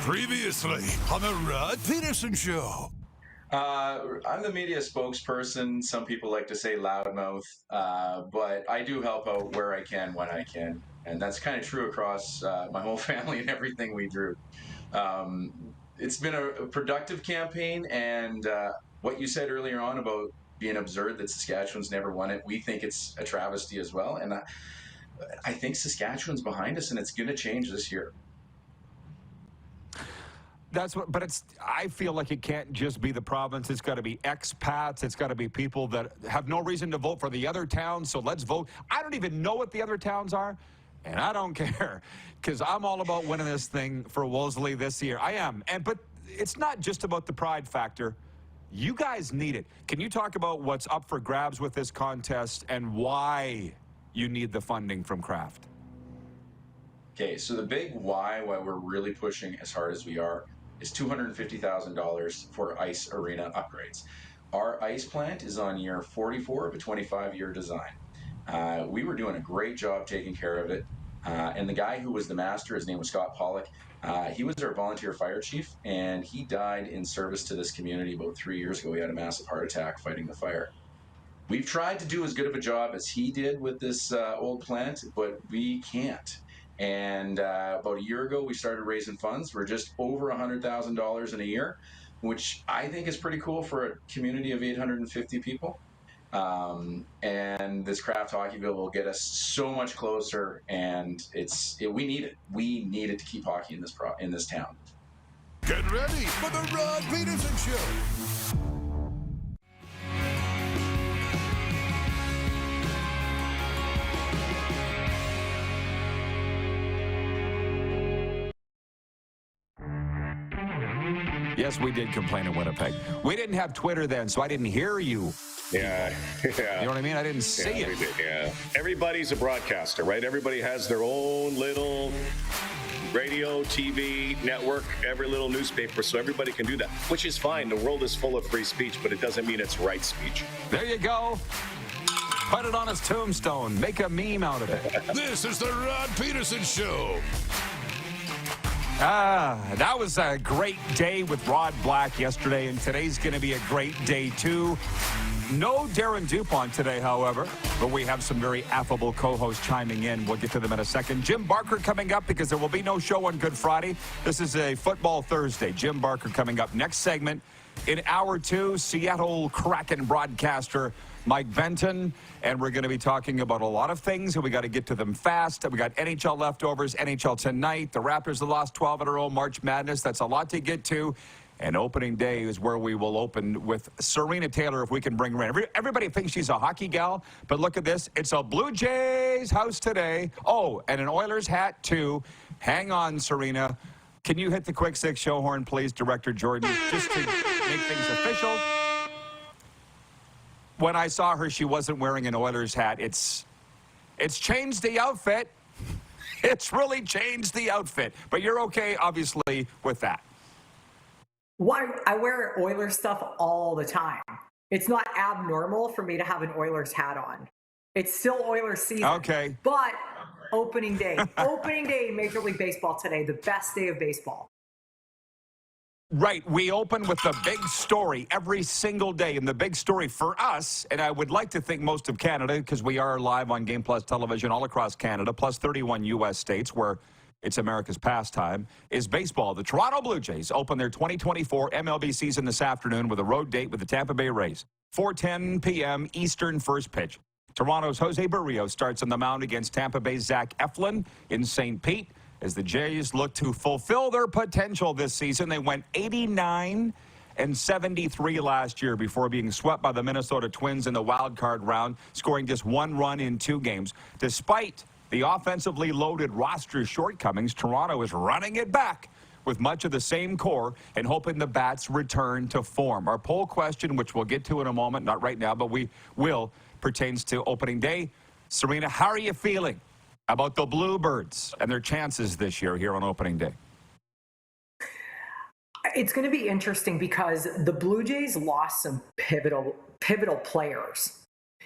Previously on the Rod Pedersen Show. I'm the media spokesperson. Some people like to say loudmouth, but I do help out where I can, when I can. And that's kind of true across my whole family and everything we do. It's been a productive campaign, and what you said earlier on about being absurd that Saskatchewan's never won it, we think it's a travesty as well. And I think Saskatchewan's behind us, and it's going to change this year. That's what, but I feel like it can't just be the province. It's got to be expats. It's got to be people that have no reason to vote for the other towns. So let's vote. I don't even know what the other towns are, and I don't care because I'm all about winning this thing for Wolseley this year. I am. But it's not just about the pride factor. You guys need it. Can you talk about what's up for grabs with this contest and why you need the funding from Kraft? Okay, so the big why we're really pushing as hard as we are is $250,000 for ice arena upgrades. Our ice plant is on year 44 of a 25-year design. We were doing a great job taking care of it. And the guy who was the master, his name was Scott Pollock, he was our volunteer fire chief, and he died in service to this community about 3 years ago. He had a massive heart attack fighting the fire. We've tried to do as good of a job as he did with this old plant, but we can't. And about a year ago, we started raising funds. We're just over $100,000 in a year, which I think is pretty cool for a community of 850 people. And this Kraft Hockey Bill will get us so much closer, and we need it. We need it to keep hockey in this town. Get ready for the Rod Pedersen Show. Yes, we did complain in Winnipeg. We didn't have Twitter then, so I didn't hear you. Yeah. You know what I mean? I didn't see it. We did, yeah. Everybody's a broadcaster, right? Everybody has their own little radio, TV, network, every little newspaper, so everybody can do that, which is fine. The world is full of free speech, but it doesn't mean it's right speech. There you go. Put it on his tombstone. Make a meme out of it. This is the Rod Pedersen Show. That was a great day with Rod Black yesterday, and today's going to be a great day, too. No Darren Dupont today, however, but we have some very affable co-hosts chiming in. We'll get to them in a second. Jim Barker coming up because there will be no show on Good Friday. This is a Football Thursday. Jim Barker coming up next segment. In hour two, Seattle Kraken broadcaster Mike Benton, and we're going to be talking about a lot of things, and we got to get to them fast. We got NHL leftovers, NHL tonight. The Raptors have lost 12 in a row, March Madness. That's a lot to get to. And opening day is where we will open with Serena Taylor, if we can bring her in. Everybody thinks she's a hockey gal, but look at this. It's a Blue Jays house today. Oh, and an Oilers hat, too. Hang on, Serena. Can you hit the quick six show horn, please, Director Jordan, just to make things official? When I saw her, she wasn't wearing an Oilers hat. It's changed the outfit. It's really changed the outfit. But you're okay, obviously, with that. Why? I wear Oilers stuff all the time. It's not abnormal for me to have an Oilers hat on. It's still Oilers season. Okay. But opening day, Major League Baseball today, the best day of baseball. Right. We open with the big story every single day. And the big story for us, and I would like to think most of Canada, because we are live on Game Plus television all across Canada, plus 31 U.S. states where it's America's pastime, is baseball. The Toronto Blue Jays open their 2024 MLB season this afternoon with a road date with the Tampa Bay Rays. 4:10 p.m. Eastern first pitch. Toronto's Jose Barrios starts on the mound against Tampa Bay's Zach Eflin in St. Pete. As the Jays look to fulfill their potential this season, they went 89-73 last year before being swept by the Minnesota Twins in the wild card round, scoring just one run in 2 games. Despite the offensively loaded roster shortcomings, Toronto is running it back with much of the same core and hoping the bats return to form. Our poll question, which we'll get to in a moment, not right now, but we will, pertains to opening day. Serena, how are you feeling about the Bluebirds and their chances this year here on opening day? It's going to be interesting because the Blue Jays lost some pivotal players.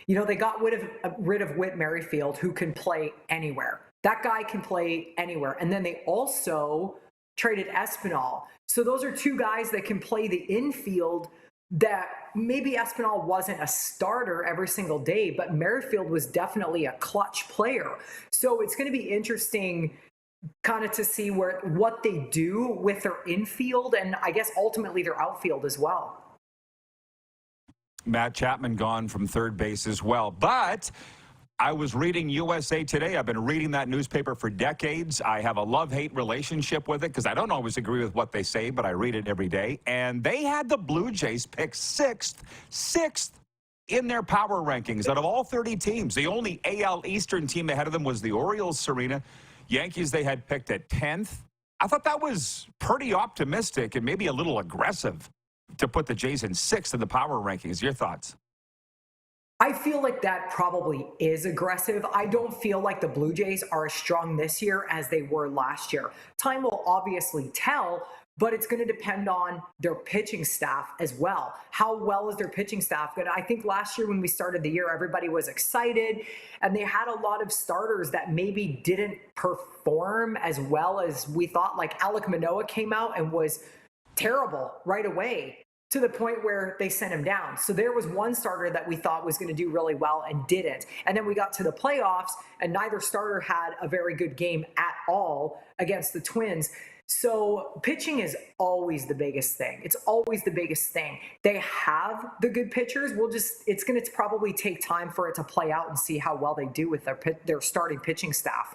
You know, they got rid of Whit Merrifield, who can play anywhere. That guy can play anywhere. And then they also traded Espinal. So those are two guys that can play the infield that maybe Espinal wasn't a starter every single day, but Merrifield was definitely a clutch player. So it's going to be interesting kind of to see what they do with their infield and I guess ultimately their outfield as well. Matt Chapman gone from third base as well. But I was reading USA Today. I've been reading that newspaper for decades. I have a love-hate relationship with it because I don't always agree with what they say, but I read it every day. And they had the Blue Jays pick sixth in their power rankings out of all 30 teams. The only AL Eastern team ahead of them was the Orioles, Serena. Yankees they had picked at 10th. I thought that was pretty optimistic and maybe a little aggressive to put the Jays in 6th in the power rankings. Your thoughts? I feel like that probably is aggressive. I don't feel like the Blue Jays are as strong this year as they were last year. Time will obviously tell, but it's going to depend on their pitching staff as well. How well is their pitching staff good? I think last year when we started the year, everybody was excited, and they had a lot of starters that maybe didn't perform as well as we thought. Like Alek Manoah came out and was terrible right away, to the point where they sent him down. So there was one starter that we thought was going to do really well and didn't. And then we got to the playoffs and neither starter had a very good game at all against the Twins. So pitching is always the biggest thing. It's always the biggest thing. They have the good pitchers. It's going to probably take time for it to play out and see how well they do with their starting pitching staff.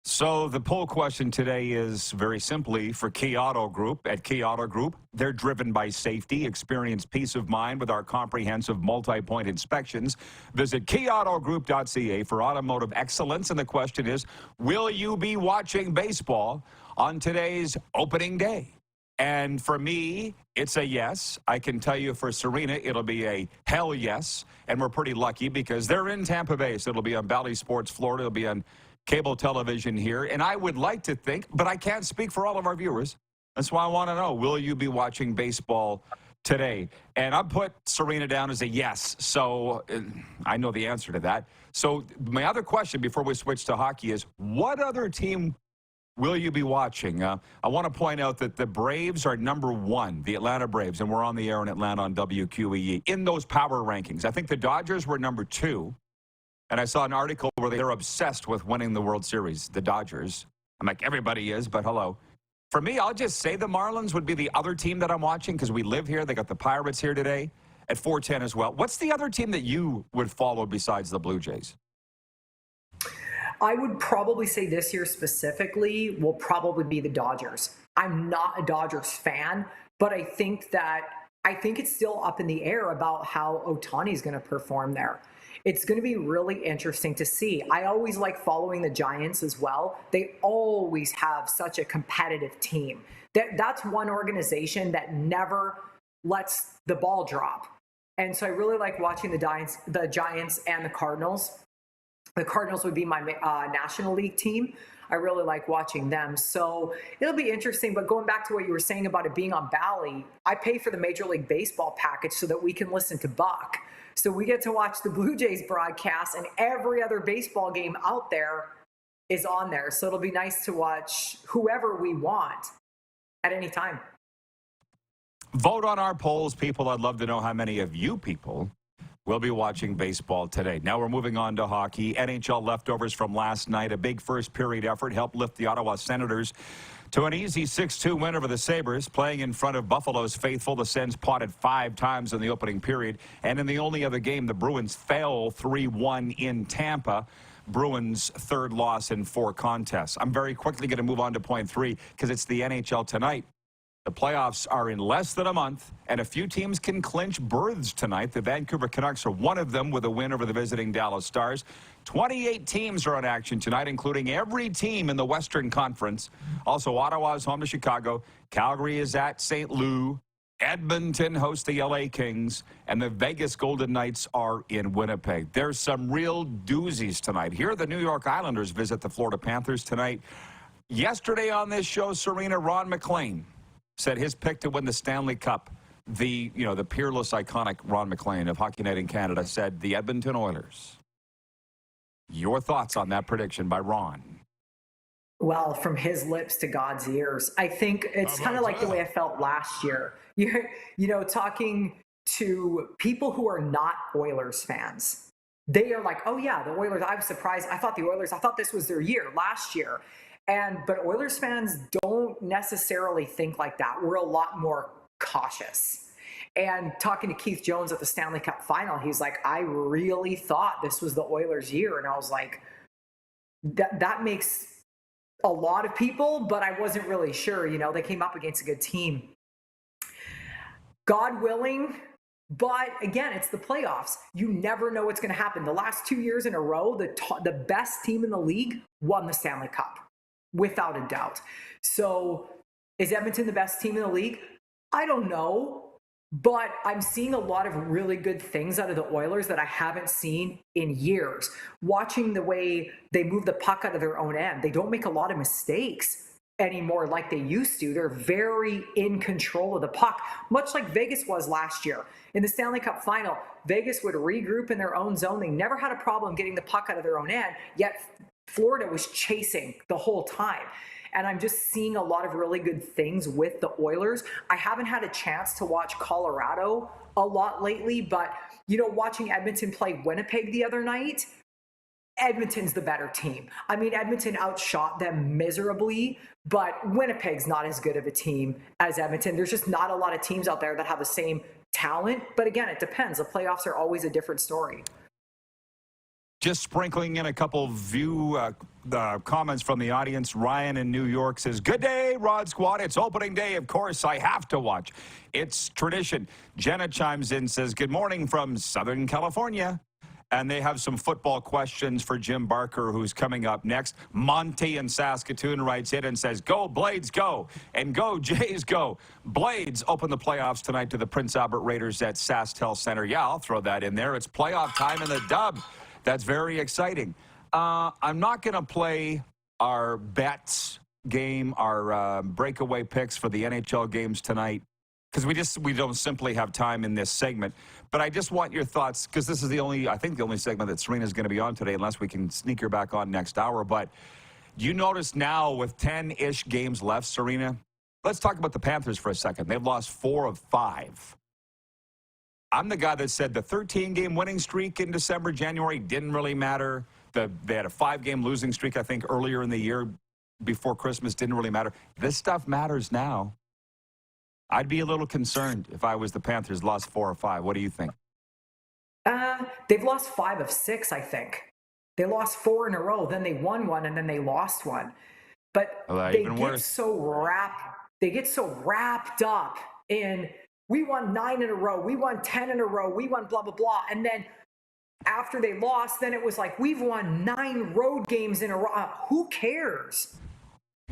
So the poll question today is very simply for Key Auto Group. At Key Auto Group, they're driven by safety. Experience peace of mind with our comprehensive multi-point inspections. Visit keyautogroup.ca for automotive excellence. And the question is, will you be watching baseball on today's opening day? And for me, it's a yes. I can tell you for Serena, it'll be a hell yes. And we're pretty lucky because they're in Tampa Bay. So it'll be on Bally Sports Florida. It'll be on cable television here. And I would like to think, but I can't speak for all of our viewers. That's why I want to know, will you be watching baseball today? And I put Serena down as a yes. So I know the answer to that. So my other question before we switch to hockey is, what other team will you be watching? I want to point out that the Braves are number 1, the Atlanta Braves, and we're on the air in Atlanta on WQEE, in those power rankings. I think the Dodgers were number 2. And I saw an article where they're obsessed with winning the World Series, the Dodgers. I'm like, everybody is, but hello. For me, I'll just say the Marlins would be the other team that I'm watching because we live here. They got the Pirates here today at 4:10 as well. What's the other team that you would follow besides the Blue Jays? I would probably say this year specifically will probably be the Dodgers. I'm not a Dodgers fan, but I think it's still up in the air about how Ohtani's going to perform there. It's going to be really interesting to see. I always like following the Giants as well. They always have such a competitive team. That's one organization that never lets the ball drop. And so I really like watching the Giants and the Cardinals. The Cardinals would be my National League team. I really like watching them. So it'll be interesting. But going back to what you were saying about it being on Bally, I pay for the Major League Baseball package so that we can listen to Buck. So we get to watch the Blue Jays broadcast, and every other baseball game out there is on there. So it'll be nice to watch whoever we want at any time. Vote on our polls, people. I'd love to know how many of you people will be watching baseball today. Now we're moving on to hockey. NHL leftovers from last night. A big first period effort helped lift the Ottawa Senators to an easy 6-2 win over the Sabres. Playing in front of Buffalo's faithful, the Sens potted 5 times in the opening period. And in the only other game, the Bruins fell 3-1 in Tampa. Bruins' 3rd loss in 4 contests. I'm very quickly going to move on to point 3 because it's the NHL tonight. The playoffs are in less than a month, and a few teams can clinch berths tonight. The Vancouver Canucks are one of them with a win over the visiting Dallas Stars. 28 teams are on action tonight, including every team in the Western Conference. Also, Ottawa is home to Chicago. Calgary is at St. Louis. Edmonton hosts the LA Kings, and the Vegas Golden Knights are in Winnipeg. There's some real doozies tonight. Here, the New York Islanders visit the Florida Panthers tonight. Yesterday on this show, Serena, Ron McLean said his pick to win the Stanley Cup. The peerless, iconic Ron McLean of Hockey Night in Canada said the Edmonton Oilers. Your thoughts on that prediction by Ron? Well, from his lips to God's ears. I think it's kind of like the way I felt last year. Talking to people who are not Oilers fans. They are like, oh yeah, the Oilers, I was surprised. I thought this was their year last year. But Oilers fans don't necessarily think like that. We're a lot more cautious. And talking to Keith Jones at the Stanley Cup final, he's like, I really thought this was the Oilers' year. And I was like, that makes a lot of people, but I wasn't really sure. They came up against a good team. God willing, but again, it's the playoffs. You never know what's going to happen. The last 2 years in a row, the best team in the league won the Stanley Cup, without a doubt. So is Edmonton the best team in the league? I don't know. But I'm seeing a lot of really good things out of the Oilers that I haven't seen in years. Watching the way they move the puck out of their own end. They don't make a lot of mistakes anymore like they used to. They're very in control of the puck, much like Vegas was last year. In the Stanley Cup final, Vegas would regroup in their own zone. They never had a problem getting the puck out of their own end, yet Florida was chasing the whole time. And I'm just seeing a lot of really good things with the Oilers. I haven't had a chance to watch Colorado a lot lately, but, watching Edmonton play Winnipeg the other night, Edmonton's the better team. I mean, Edmonton outshot them miserably, but Winnipeg's not as good of a team as Edmonton. There's just not a lot of teams out there that have the same talent. But again, it depends. The playoffs are always a different story. Just sprinkling in a couple comments from the audience. Ryan in New York says, good day, Rod Squad. It's opening day. Of course, I have to watch. It's tradition. Jenna chimes in, says, good morning from Southern California. And they have some football questions for Jim Barker, who's coming up next. Monty in Saskatoon writes in and says, go, Blades, go. And go, Jays, go. Blades open the playoffs tonight to the Prince Albert Raiders at SaskTel Center. Yeah, I'll throw that in there. It's playoff time in the dub. That's very exciting. I'm not going to play our bets game, our breakaway picks for the NHL games tonight, because we don't simply have time in this segment. But I just want your thoughts, because this is the only segment that Serena's going to be on today, unless we can sneak her back on next hour. But you notice now with 10-ish games left, Serena, let's talk about the Panthers for a second. They've lost 4 of 5. I'm the guy that said the 13-game winning streak in December, January didn't really matter. They had a 5-game losing streak, I think, earlier in the year before Christmas. Didn't really matter. This stuff matters now. I'd be a little concerned if I was the Panthers, lost 4 or 5. What do you think? They've lost 5 of 6, I think. They lost 4 in a row, then they won 1, and then they lost 1. But they get so wrapped up in, we won 9 in a row, we won 10 in a row, we won blah, blah, blah. And then after they lost, then it was like, we've won 9 road games in a row. Who cares?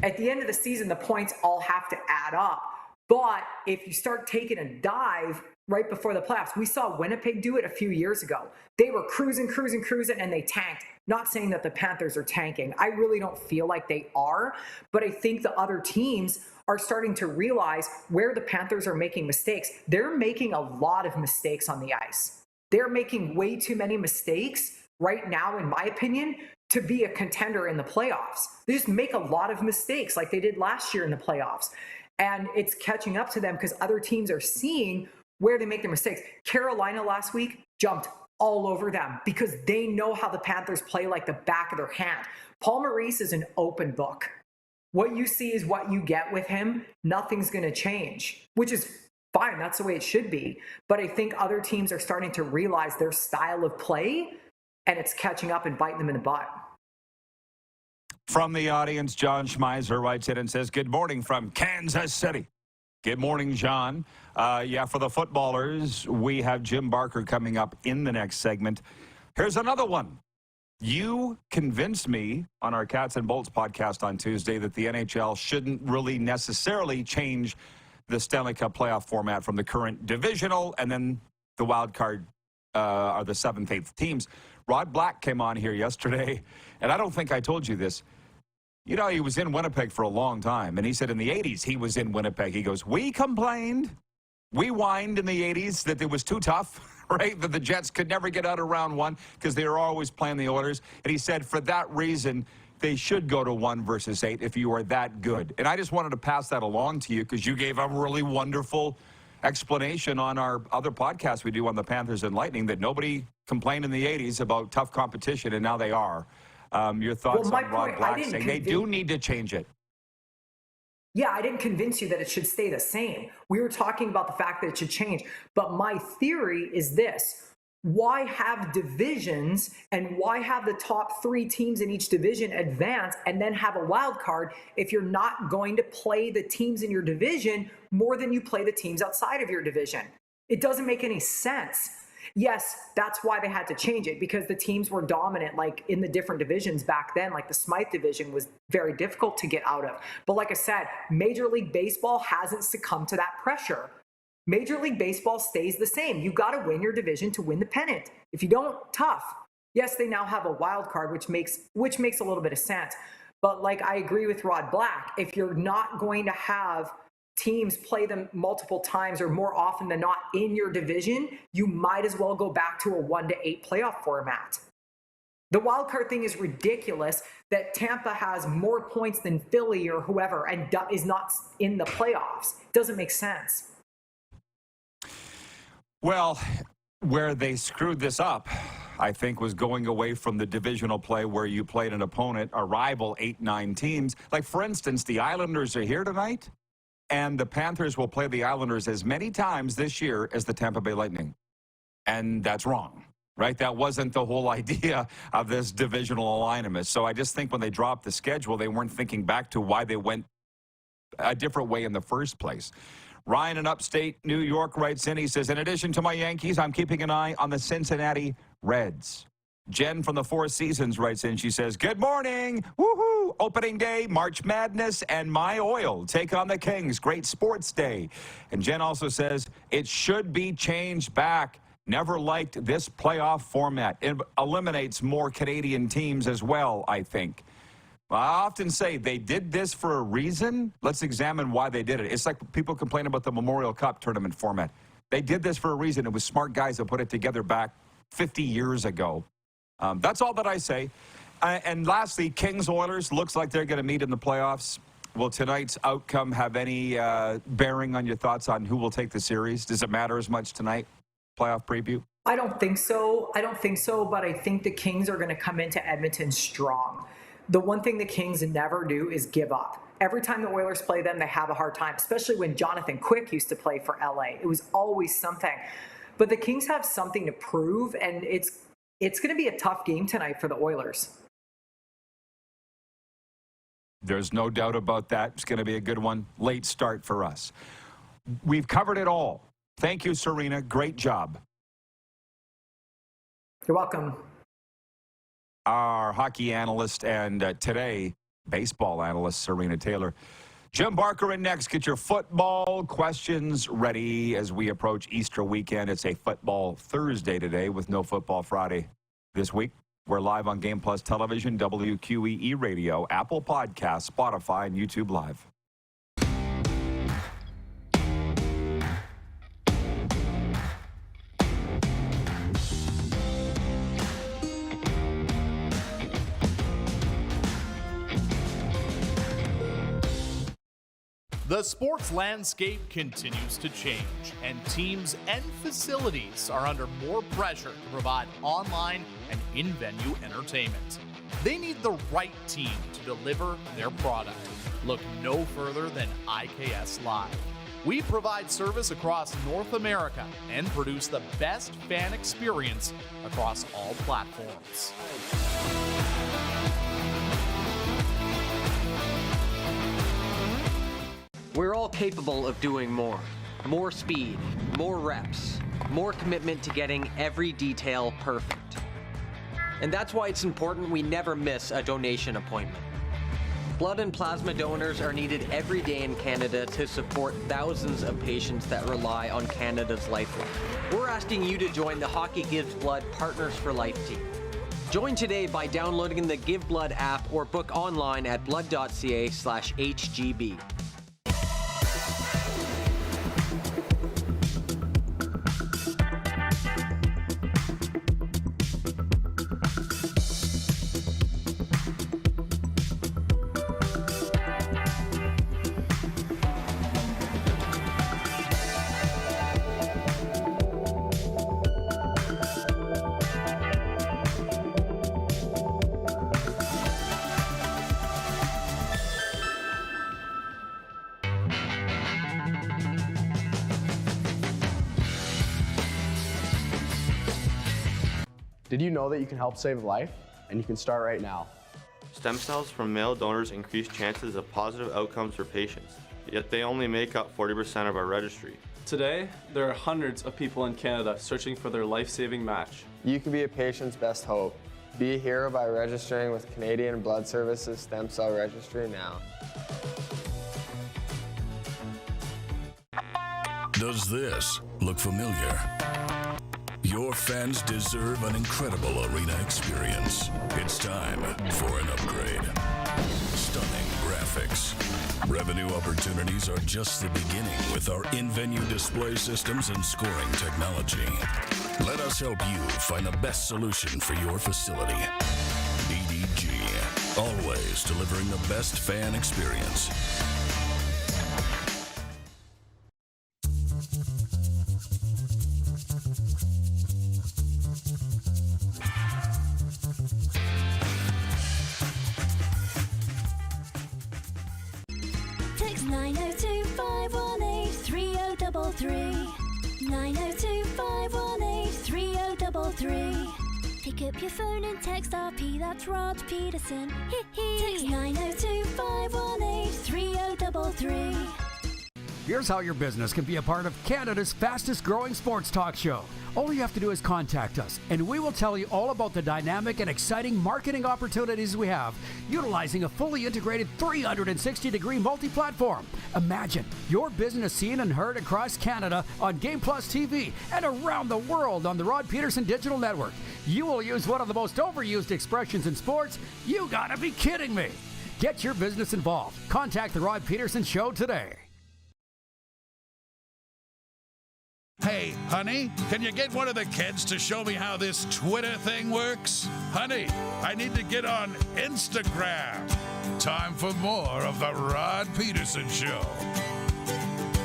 At the end of the season, the points all have to add up. But if you start taking a dive right before the playoffs, we saw Winnipeg do it a few years ago. They were cruising, and they tanked. Not saying that the Panthers are tanking. I really don't feel like they are. But I think the other teams are starting to realize where the Panthers are making mistakes. They're making a lot of mistakes on the ice. They're making way too many mistakes right now, in my opinion, to be a contender in the playoffs. They just make a lot of mistakes like they did last year in the playoffs. And it's catching up to them because other teams are seeing where they make their mistakes. Carolina last week jumped all over them because they know how the Panthers play like the back of their hand. Paul Maurice is an open book. What you see is what you get with him. Nothing's going to change, which is fine. That's the way it should be. But I think other teams are starting to realize their style of play, and it's catching up and biting them in the butt. From the audience, John Schmeiser writes in and says, good morning from Kansas City. Good morning, John. For the footballers, we have Jim Barker coming up in the next segment. Here's another one. You convinced me on our Cats and Bolts podcast on Tuesday that the NHL shouldn't really necessarily change the Stanley Cup playoff format from the current divisional and then the wild card are the 7th, 8th teams. Rod Black came on here yesterday, and I don't think I told you this. You know, he was in Winnipeg for a long time, and he said in the 80s he was in Winnipeg. He goes, we complained, we whined in the 80s that it was too tough, right, that the Jets could never get out of round 1 because they were always playing the Oilers. And he said for that reason, they should go to 1 versus 8 if you are that good. And I just wanted to pass that along to you because you gave a really wonderful explanation on our other podcast we do on the Panthers and Lightning that nobody complained in the 80s about tough competition, and now they are. Your thoughts on Rod Black saying they do need to change it? Yeah, I didn't convince you that it should stay the same. We were talking about the fact that it should change. But my theory is this. Why have divisions and why have the top 3 teams in each division advance and then have a wild card if you're not going to play the teams in your division more than you play the teams outside of your division? It doesn't make any sense. Yes, that's why they had to change it, because the teams were dominant, like in the different divisions back then. Like the Smythe division was very difficult to get out of. But like I said, Major League Baseball hasn't succumbed to that pressure. Major League Baseball stays the same. You got to win your division to win the pennant. If you don't, tough. Yes, they now have a wild card, which makes a little bit of sense. But like I agree with Rod Black, if you're not going to have teams play them multiple times or more often than not in your division, you might as well go back to a 1-8 playoff format. The wild card thing is ridiculous that Tampa has more points than Philly or whoever and is not in the playoffs. It doesn't make sense. Well, where they screwed this up, I think, was going away from the divisional play where you played an opponent, a rival, 8-9 teams. Like, for instance, the Islanders are here tonight, and the Panthers will play the Islanders as many times this year as the Tampa Bay Lightning. And that's wrong, right? That wasn't the whole idea of this divisional alignment. So I just think when they dropped the schedule, they weren't thinking back to why they went a different way in the first place. Ryan in upstate New York writes in, he says, in addition to my Yankees, I'm keeping an eye on the Cincinnati Reds. Jen from the Four Seasons writes in, she says, good morning, woohoo, opening day, March Madness, and my oil. Take on the Kings, great sports day. And Jen also says, it should be changed back. Never liked this playoff format. It eliminates more Canadian teams as well, I think. I often say they did this for a reason. Let's examine why they did it. It's like people complain about the Memorial Cup tournament format. They did this for a reason. It was smart guys that put it together back 50 years ago. That's all that I say. And lastly, Kings-Oilers looks like they're going to meet in the playoffs. Will tonight's outcome have any bearing on your thoughts on who will take the series? Does it matter as much tonight? Playoff preview? I don't think so. But I think the Kings are going to come into Edmonton strong. The one thing the Kings never do is give up. Every time the Oilers play them, they have a hard time, especially when Jonathan Quick used to play for LA. It was always something. But the Kings have something to prove, and it's going to be a tough game tonight for the Oilers. There's no doubt about that. It's going to be a good one. Late start for us. We've covered it all. Thank you, Serena. Great job. You're welcome. Our hockey analyst and today baseball analyst, Serena Taylor. Jim Barker in next. Get your football questions ready as we approach Easter weekend. It's a football Thursday today with no football Friday this week. We're live on Game Plus Television, WQEE Radio, Apple Podcasts, Spotify, and YouTube Live. The sports landscape continues to change, and teams and facilities are under more pressure to provide online and in-venue entertainment. They need the right team to deliver their product. Look no further than IKS Live. We provide service across North America and produce the best fan experience across all platforms. We're all capable of doing more. More speed, more reps, more commitment to getting every detail perfect. And that's why it's important we never miss a donation appointment. Blood and plasma donors are needed every day in Canada to support thousands of patients that rely on Canada's lifeline. We're asking you to join the Hockey Gives Blood Partners for Life team. Join today by downloading the Give Blood app or book online at blood.ca/HGB. Did you know that you can help save a life? And you can start right now. Stem cells from male donors increase chances of positive outcomes for patients, yet they only make up 40% of our registry. Today, there are hundreds of people in Canada searching for their life-saving match. You can be a patient's best hope. Be a hero by registering with Canadian Blood Services Stem Cell Registry now. Does this look familiar? Your fans deserve an incredible arena experience. It's time for an upgrade. Stunning graphics. Revenue opportunities are just the beginning with our in-venue display systems and scoring technology. Let us help you find the best solution for your facility. EDG, always delivering the best fan experience. Text 902-518-3033. 902-518-3033. Pick up your phone and text RP, that's Rod Pedersen. Text 902-518-3033. Here's how your business can be a part of Canada's fastest growing sports talk show. All you have to do is contact us, and we will tell you all about the dynamic and exciting marketing opportunities we have, utilizing a fully integrated 360-degree multi-platform. Imagine your business seen and heard across Canada on Game Plus TV and around the world on the Rod Pedersen Digital Network. You will use one of the most overused expressions in sports. You gotta be kidding me. Get your business involved. Contact the Rod Pedersen Show today. Hey, honey, can you get one of the kids to show me how this Twitter thing works? Honey, I need to get on Instagram. Time for more of the Rod Pedersen Show.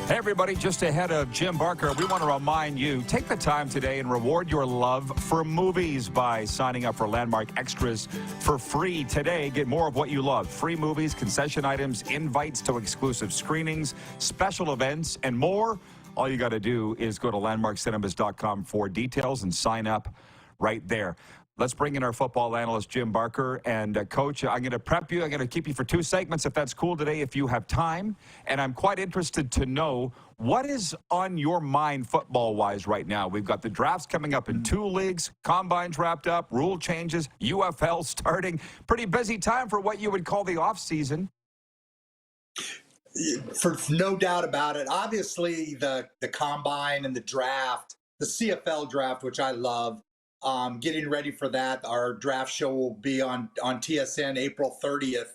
Hey, everybody, just ahead of Jim Barker, we want to remind you, take the time today and reward your love for movies by signing up for Landmark Extras for free today. Get more of what you love. Free movies, concession items, invites to exclusive screenings, special events, and more. All you got to do is go to landmarkcinemas.com for details and sign up right there. Let's bring in our football analyst, Jim Barker. And, Coach, I'm going to prep you. I'm going to keep you for 2 segments, if that's cool today, if you have time. And I'm quite interested to know what is on your mind football-wise right now. We've got the drafts coming up in 2 leagues, combines wrapped up, rule changes, UFL starting. Pretty busy time for what you would call the offseason. For no doubt about it. Obviously, the combine and the draft, the CFL draft, which I love, getting ready for that. Our draft show will be on TSN April 30th,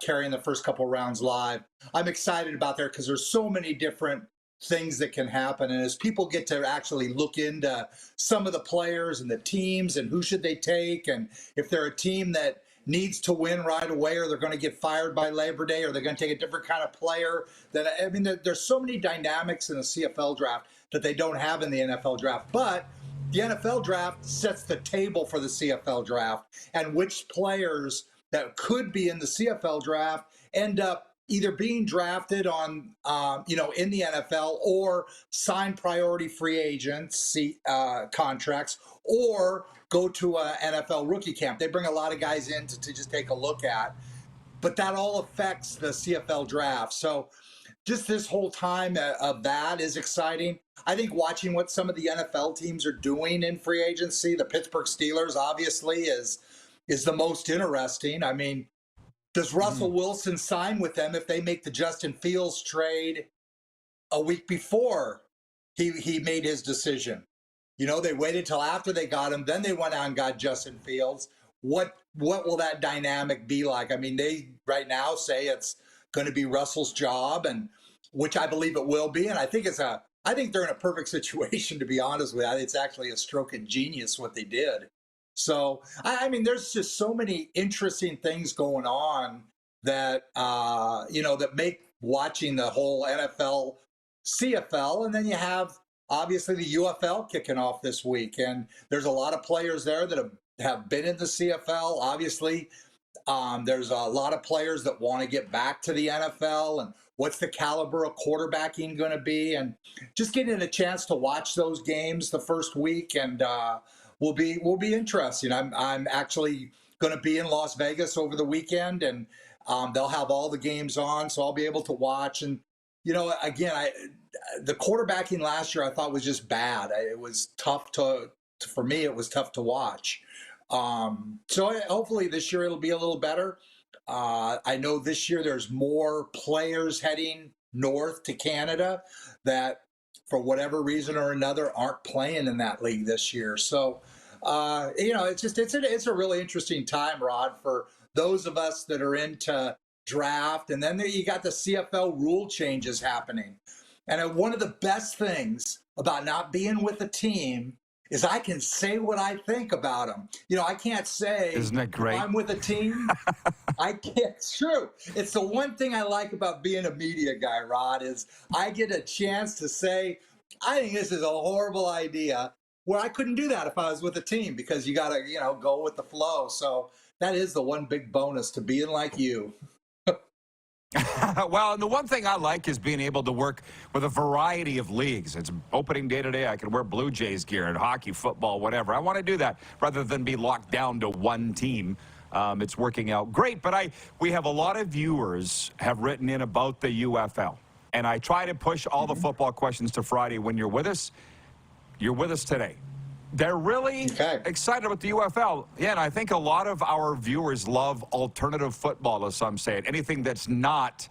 carrying the first couple rounds live. I'm excited about that because there's so many different things that can happen. And as people get to actually look into some of the players and the teams and who should they take, and if they're a team that needs to win right away, or they're going to get fired by Labor Day, or they're going to take a different kind of player. There's so many dynamics in the CFL draft that they don't have in the NFL draft. But the NFL draft sets the table for the CFL draft, and which players that could be in the CFL draft end up either being drafted on, in the NFL, or sign priority free agents contracts, or go to a NFL rookie camp. They bring a lot of guys in to just take a look at, but that all affects the CFL draft. So just this whole time of that is exciting. I think watching what some of the NFL teams are doing in free agency, the Pittsburgh Steelers obviously is the most interesting. I mean, does Russell Wilson sign with them if they make the Justin Fields trade a week before he made his decision? They waited till after they got him, then they went out and got Justin Fields. What will that dynamic be like? I mean, they right now say it's going to be Russell's job, and which I believe it will be. And I think I think they're in a perfect situation, to be honest with you. It's actually a stroke of genius what they did. So, I mean, there's just so many interesting things going on that, that make watching the whole NFL, CFL, and then you have obviously the UFL kicking off this week. And there's a lot of players there that have been in the CFL. Obviously, there's a lot of players that want to get back to the NFL, and what's the caliber of quarterbacking going to be, and just getting a chance to watch those games the first week and will be interesting. I'm actually going to be in Las Vegas over the weekend, and they'll have all the games on, so I'll be able to watch. And again, the quarterbacking last year I thought was just bad. It was tough for me. It was tough to watch. So hopefully this year it'll be a little better. I know this year there's more players heading north to Canada that, for whatever reason or another, aren't playing in that league this year. So, it's a really interesting time, Rod, for those of us that are into draft. And then you got the CFL rule changes happening. And one of the best things about not being with a team is I can say what I think about them. I can't say, isn't that great? If I'm with a team, I can't. It's true. It's the one thing I like about being a media guy, Rod, is I get a chance to say, I think this is a horrible idea, where I couldn't do that if I was with a team, because you got to, go with the flow. So that is the one big bonus to being like you. Well, and the one thing I like is being able to work with a variety of leagues. It's opening day today. I can wear Blue Jays gear and hockey, football, whatever. I want to do that rather than be locked down to one team. It's working out great. But we have a lot of viewers have written in about the UFL. And I try to push all the football questions to Friday. When you're with us today. They're really excited about the UFL. Yeah, and I think a lot of our viewers love alternative football, as some say it, anything that's not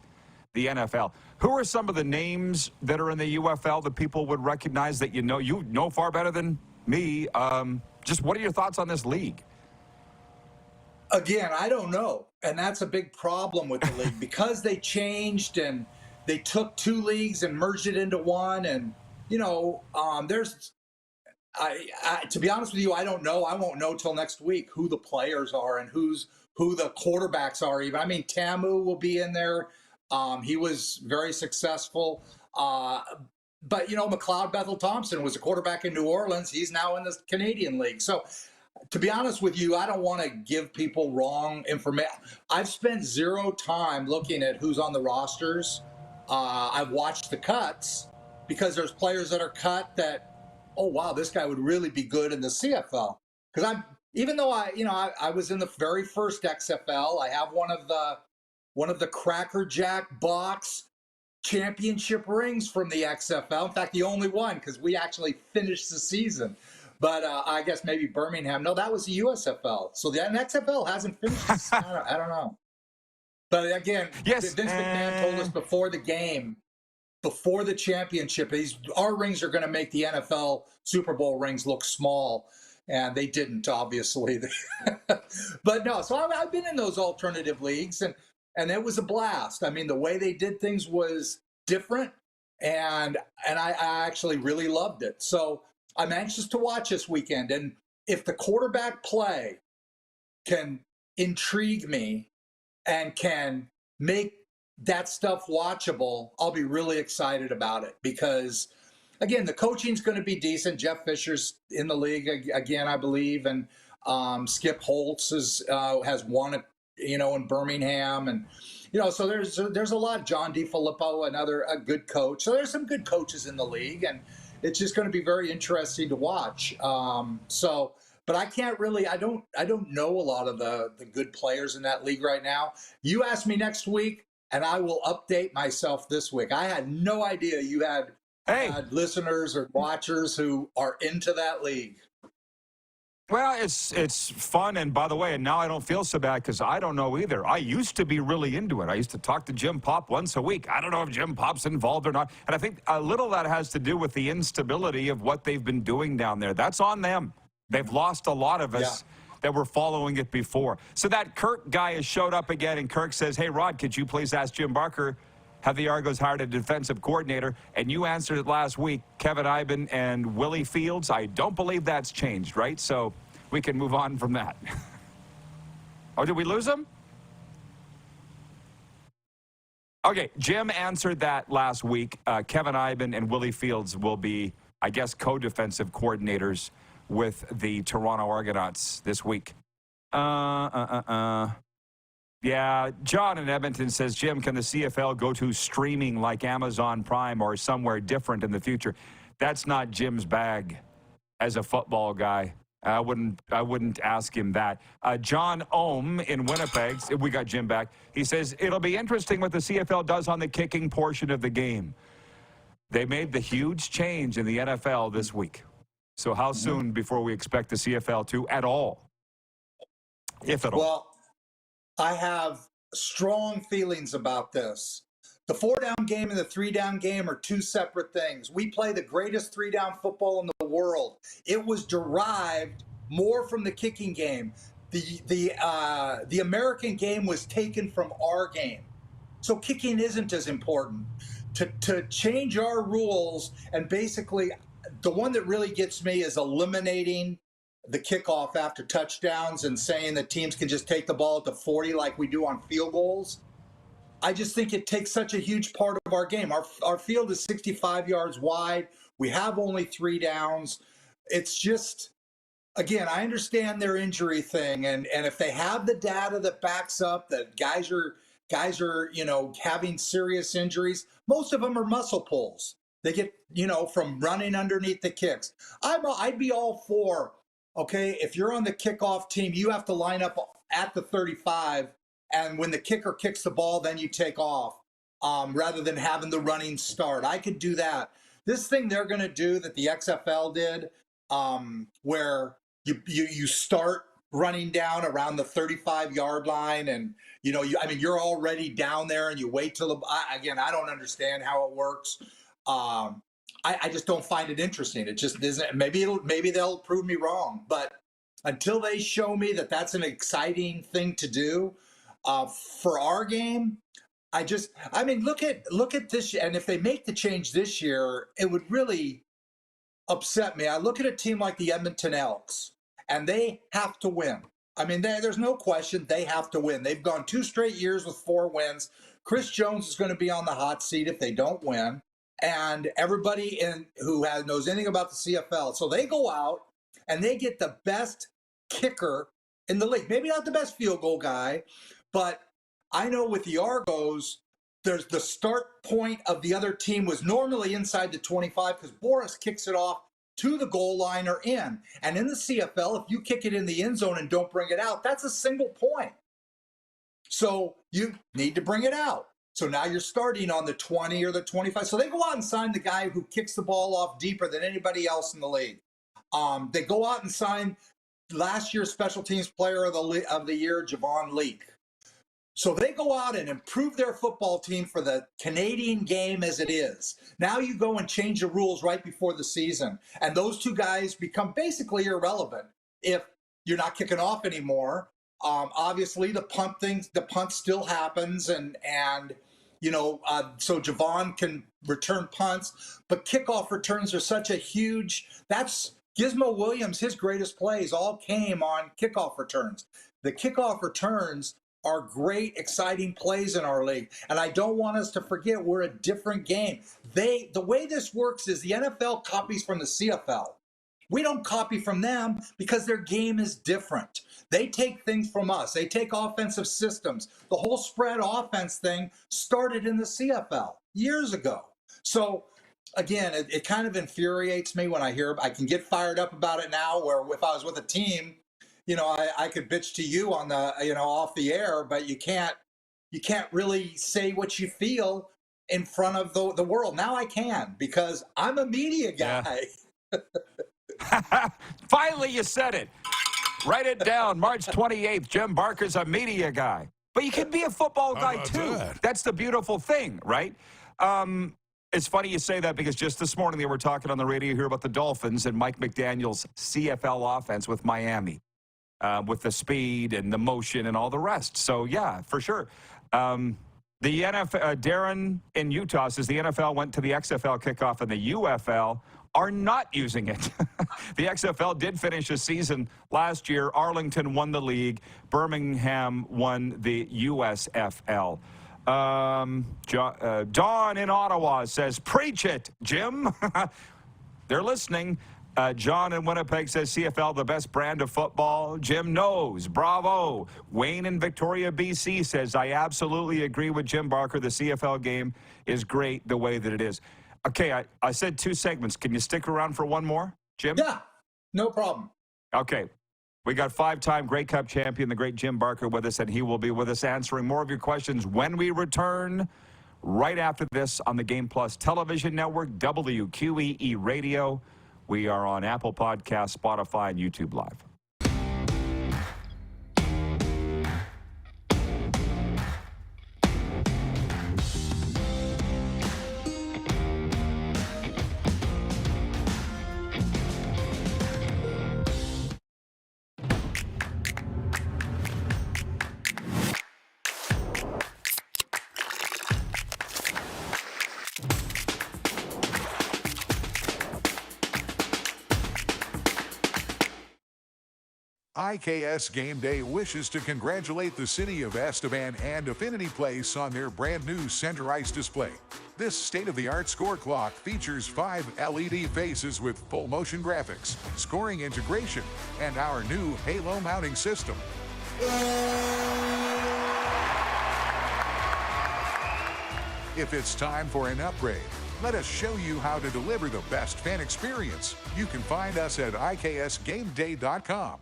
the NFL. Who are some of the names that are in the UFL that people would recognize that you know far better than me? Just what are your thoughts on this league? Again, I don't know. And that's a big problem with the league, because they changed and they took two leagues and merged it into one. And, to be honest with you, I don't know. I won't know till next week who the players are and who the quarterbacks are even. I mean, Tamu will be in there. He was very successful. But, McLeod Bethel-Thompson was a quarterback in New Orleans. He's now in the Canadian League. So, to be honest with you, I don't want to give people wrong information. I've spent zero time looking at who's on the rosters. I've watched the cuts, because there's players that are cut that, oh wow, this guy would really be good in the CFL. Because even though I was in the very first XFL, I have one of the Cracker Jack box championship rings from the XFL. In fact, the only one, because we actually finished the season. But I guess maybe Birmingham. No, that was the USFL. So the XFL hasn't finished the season. I don't know. But again, yes, Vince McMahon told us before the game, before the championship, our rings are going to make the NFL Super Bowl rings look small, and they didn't, obviously. But no, so I've been in those alternative leagues, and it was a blast. I mean, the way they did things was different, and I actually really loved it. So I'm anxious to watch this weekend, and if the quarterback play can intrigue me and can make that stuff watchable, I'll be really excited about it, because again, the coaching's going to be decent. Jeff Fisher's in the league again, I believe, and Skip Holtz has won in Birmingham, and so there's a lot. John DeFilippo, a good coach. So there's some good coaches in the league, and it's just going to be very interesting to watch. But I can't really, I don't know a lot of the good players in that league right now. You ask me next week, and I will update myself this week. I had no idea you had listeners or watchers who are into that league. Well, it's fun, and by the way, and now I don't feel so bad because I don't know either. I used to be really into it. I used to talk to Jim Pop once a week. I don't know if Jim Pop's involved or not, and I think a little of that has to do with the instability of what they've been doing down there. That's on them. They've lost a lot of us that were following it before. So that Kirk guy has showed up again, and Kirk says, hey, Rod, could you please ask Jim Barker, have the Argos hired a defensive coordinator? And you answered it last week, Kevin Iben and Willie Fields. I don't believe that's changed, right? So we can move on from that. Oh, did we lose him? Okay, Jim answered that last week. Kevin Iben and Willie Fields will be, I guess, co-defensive coordinators with the Toronto Argonauts this week. Yeah, John in Edmonton says, Jim, can the CFL go to streaming like Amazon Prime or somewhere different in the future? That's not Jim's bag as a football guy. I wouldn't ask him that. John Ohm in Winnipeg, we got Jim back. He says, it'll be interesting what the CFL does on the kicking portion of the game. They made the huge change in the NFL this week. So how soon before we expect the CFL to at all? If at all. Well, I have strong feelings about this. The 4-down game and the 3-down game are two separate things. We play the greatest 3-down football in the world. It was derived more from the kicking game. The American game was taken from our game. So kicking isn't as important. To change our rules, and basically the one that really gets me is eliminating the kickoff after touchdowns and saying that teams can just take the ball at the 40 like we do on field goals. I just think it takes such a huge part of our game. Our field is 65 yards wide. We have only 3 downs. It's just, again, I understand their injury thing. And if they have the data that backs up that guys are, having serious injuries, most of them are muscle pulls. They get, from running underneath the kicks. I'd be all for, okay, if you're on the kickoff team, you have to line up at the 35. And when the kicker kicks the ball, then you take off, rather than having the running start. I could do that. This thing they're going to do that the XFL did, where you start running down around the 35-yard line, and you're already down there, and you wait till I don't understand how it works. I just don't find it interesting. It just isn't. Maybe they'll prove me wrong, but until they show me that that's an exciting thing to do. For our game, look at this, and if they make the change this year, it would really upset me. I look at a team like the Edmonton Elks, and they have to win. There's no question they have to win. They've gone 2 straight years with 4 wins. Chris Jones is going to be on the hot seat if they don't win, and everybody who knows anything about the CFL. So they go out and they get the best kicker in the league. Maybe not the best field goal guy, but I know with the Argos, there's the start point of the other team was normally inside the 25 because Boris kicks it off to the goal line or in. And in the CFL, if you kick it in the end zone and don't bring it out, that's a single point. So you need to bring it out. So now you're starting on the 20 or the 25. So they go out and sign the guy who kicks the ball off deeper than anybody else in the league. They go out and sign last year's special teams player of the year, Javon Leake. So they go out and improve their football team for the Canadian game as it is. Now you go and change the rules right before the season, and those 2 guys become basically irrelevant if you're not kicking off anymore. Obviously, the punt still happens, so Javon can return punts, but kickoff returns are such a huge. That's Gizmo Williams. His greatest plays all came on kickoff returns. The kickoff returns are great, exciting plays in our league. And I don't want us to forget we're a different game. The way this works is the NFL copies from the CFL. We don't copy from them because their game is different. They take things from us. They take offensive systems. The whole spread offense thing started in the CFL years ago. So again, it kind of infuriates me when I can get fired up about it now, where if I was with a team, I could bitch to you on the, off the air, but you can't really say what you feel in front of the world. Now I can, because I'm a media guy. Yeah. Finally, you said it. Write it down. March 28th, Jim Barker's a media guy. But you can be a football guy, too. That's the beautiful thing, right? It's funny you say that, because just this morning they were talking on the radio here about the Dolphins and Mike McDaniel's CFL offense with Miami. With the speed and the motion and all the rest. So, yeah, for sure. The NFL, Darren in Utah says the NFL went to the XFL kickoff and the UFL are not using it. The XFL did finish the season last year. Arlington won the league. Birmingham won the USFL. Don in Ottawa says, preach it, Jim. They're listening. John in Winnipeg says CFL, the best brand of football. Jim knows. Bravo. Wayne in Victoria, BC says, I absolutely agree with Jim Barker. The CFL game is great the way that it is. Okay, I said 2 segments. Can you stick around for one more, Jim? Yeah, no problem. Okay. We got 5-time Grey Cup champion, the great Jim Barker, with us, and he will be with us answering more of your questions when we return right after this on the Game Plus Television Network, WQEE Radio. We are on Apple Podcasts, Spotify, and YouTube Live. IKS Game Day wishes to congratulate the city of Esteban and Affinity Place on their brand new center ice display. This state-of-the-art score clock features 5 LED faces with full motion graphics, scoring integration, and our new Halo mounting system. If it's time for an upgrade, let us show you how to deliver the best fan experience. You can find us at IKSGameDay.com.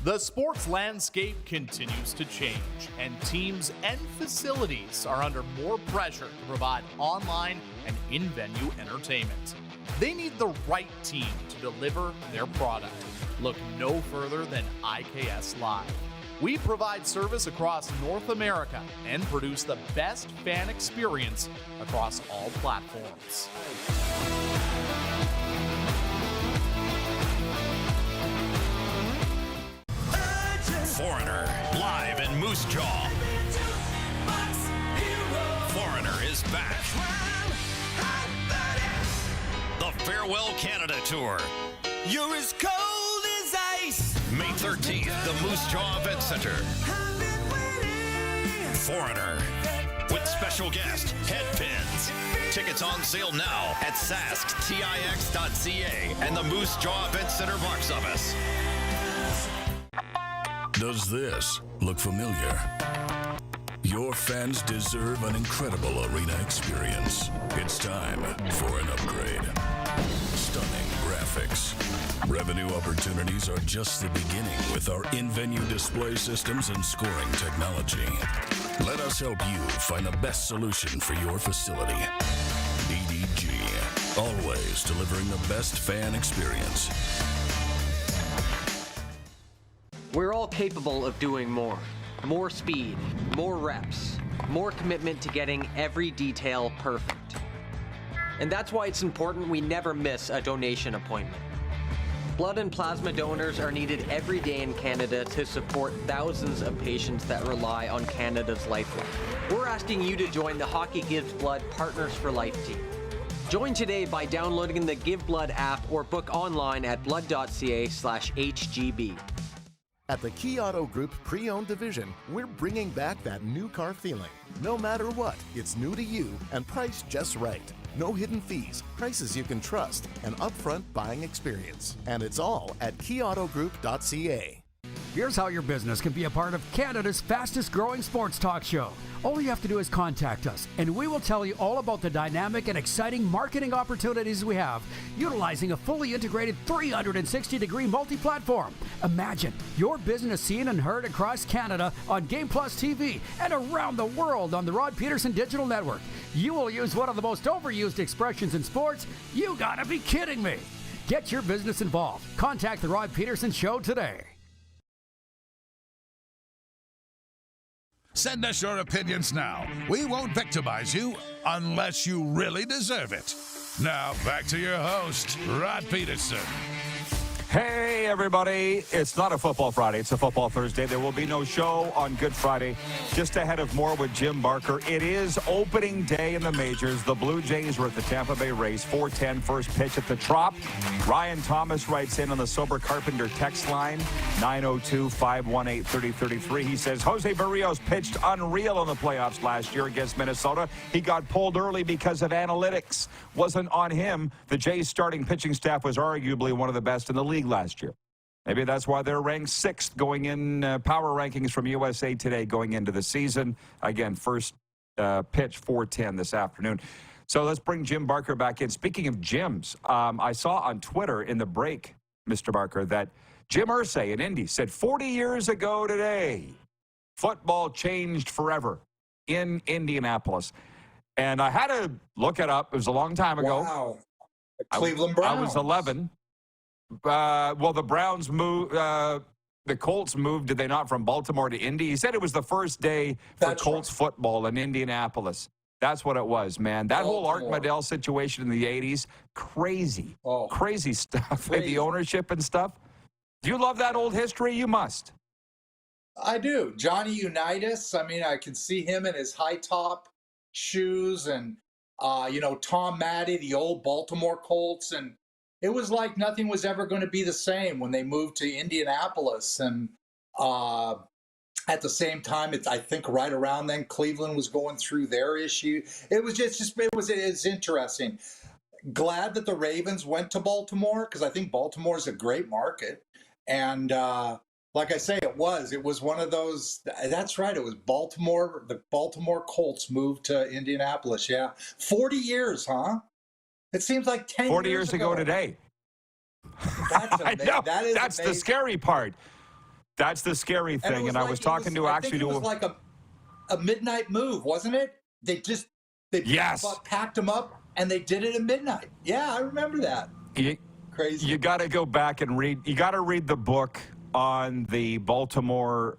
The sports landscape continues to change, and teams and facilities are under more pressure to provide online and in-venue entertainment. They need the right team to deliver their product. Look no further than IKS Live. We provide service across North America and produce the best fan experience across all platforms. Foreigner, live in Moose Jaw. Foreigner is back. The Farewell Canada Tour. You're as cold as ice. May 13th, the Moose Jaw Event Center. Foreigner, with special guest, Headpins. Tickets on sale now at sasktix.ca and the Moose Jaw Event Center box office. Does this look familiar? Your fans deserve an incredible arena experience. It's time for an upgrade. Stunning graphics. Revenue opportunities are just the beginning with our in-venue display systems and scoring technology. Let us help you find the best solution for your facility. EDG, always delivering the best fan experience. We're all capable of doing more. More speed, more reps, more commitment to getting every detail perfect. And that's why it's important we never miss a donation appointment. Blood and plasma donors are needed every day in Canada to support thousands of patients that rely on Canada's lifeline. We're asking you to join the Hockey Gives Blood Partners for Life team. Join today by downloading the Give Blood app or book online at blood.ca/HGB. At the Key Auto Group Pre-Owned Division, we're bringing back that new car feeling. No matter what, it's new to you and priced just right. No hidden fees, prices you can trust, an upfront buying experience. And it's all at keyautogroup.ca. Here's how your business can be a part of Canada's fastest growing sports talk show. All you have to do is contact us, and we will tell you all about the dynamic and exciting marketing opportunities we have, utilizing a fully integrated 360-degree multi-platform. Imagine your business seen and heard across Canada on Game Plus TV and around the world on the Rod Pedersen Digital Network. You will use one of the most overused expressions in sports. You gotta be kidding me. Get your business involved. Contact the Rod Pedersen Show today. Send us your opinions now. We won't victimize you unless you really deserve it. Now, back to your host, Rod Pedersen. Hey, everybody. It's not a Football Friday. It's a Football Thursday. There will be no show on Good Friday. Just ahead of more with Jim Barker. It is opening day in the majors. The Blue Jays were at the Tampa Bay Race. 4:10 first pitch at the Trop. Ryan Thomas writes in on the Sober Carpenter text line, 902-518-3033. He says, Jose Barrios pitched unreal in the playoffs last year against Minnesota. He got pulled early because of analytics. Wasn't on him. The Jays' starting pitching staff was arguably one of the best in the league last year. Maybe that's why they're ranked 6th going in power rankings from USA Today going into the season. Again, first pitch 4:10 this afternoon. So let's bring Jim Barker back in. Speaking of gyms, I saw on Twitter in the break, Mr. Barker, that Jim Irsay in Indy said 40 years ago today, football changed forever in Indianapolis. And I had to look it up. It was a long time ago. Wow. The Cleveland Browns. I was 11. Well, the Browns moved. The Colts moved, did they not, from Baltimore to Indy? He said it was the first day for Colts football in Indianapolis. That's what it was, man. That whole Art Modell situation in the 80s, crazy. Crazy stuff. The ownership and stuff. Do you love that old history? You must. I do. Johnny Unitas. I mean, I can see him in his high top shoes, and Tom Maddy, the old Baltimore Colts, and it was like nothing was ever going to be the same when they moved to Indianapolis. And at the same time, I think right around then, Cleveland was going through their issue. It was interesting. Glad that the Ravens went to Baltimore, because I think Baltimore is a great market. And like I say, it was one of those. That's right. It was Baltimore. The Baltimore Colts moved to Indianapolis. Yeah. 40 years, huh? It seems like 10 40 years ago today. That's I know. That's amazing. the scary part. That's the scary thing. And I was talking to I think it was like a midnight move, wasn't it? They packed them up and they did it at midnight. Yeah, I remember that. Crazy. You got to go back and read. You got to read the book on the Baltimore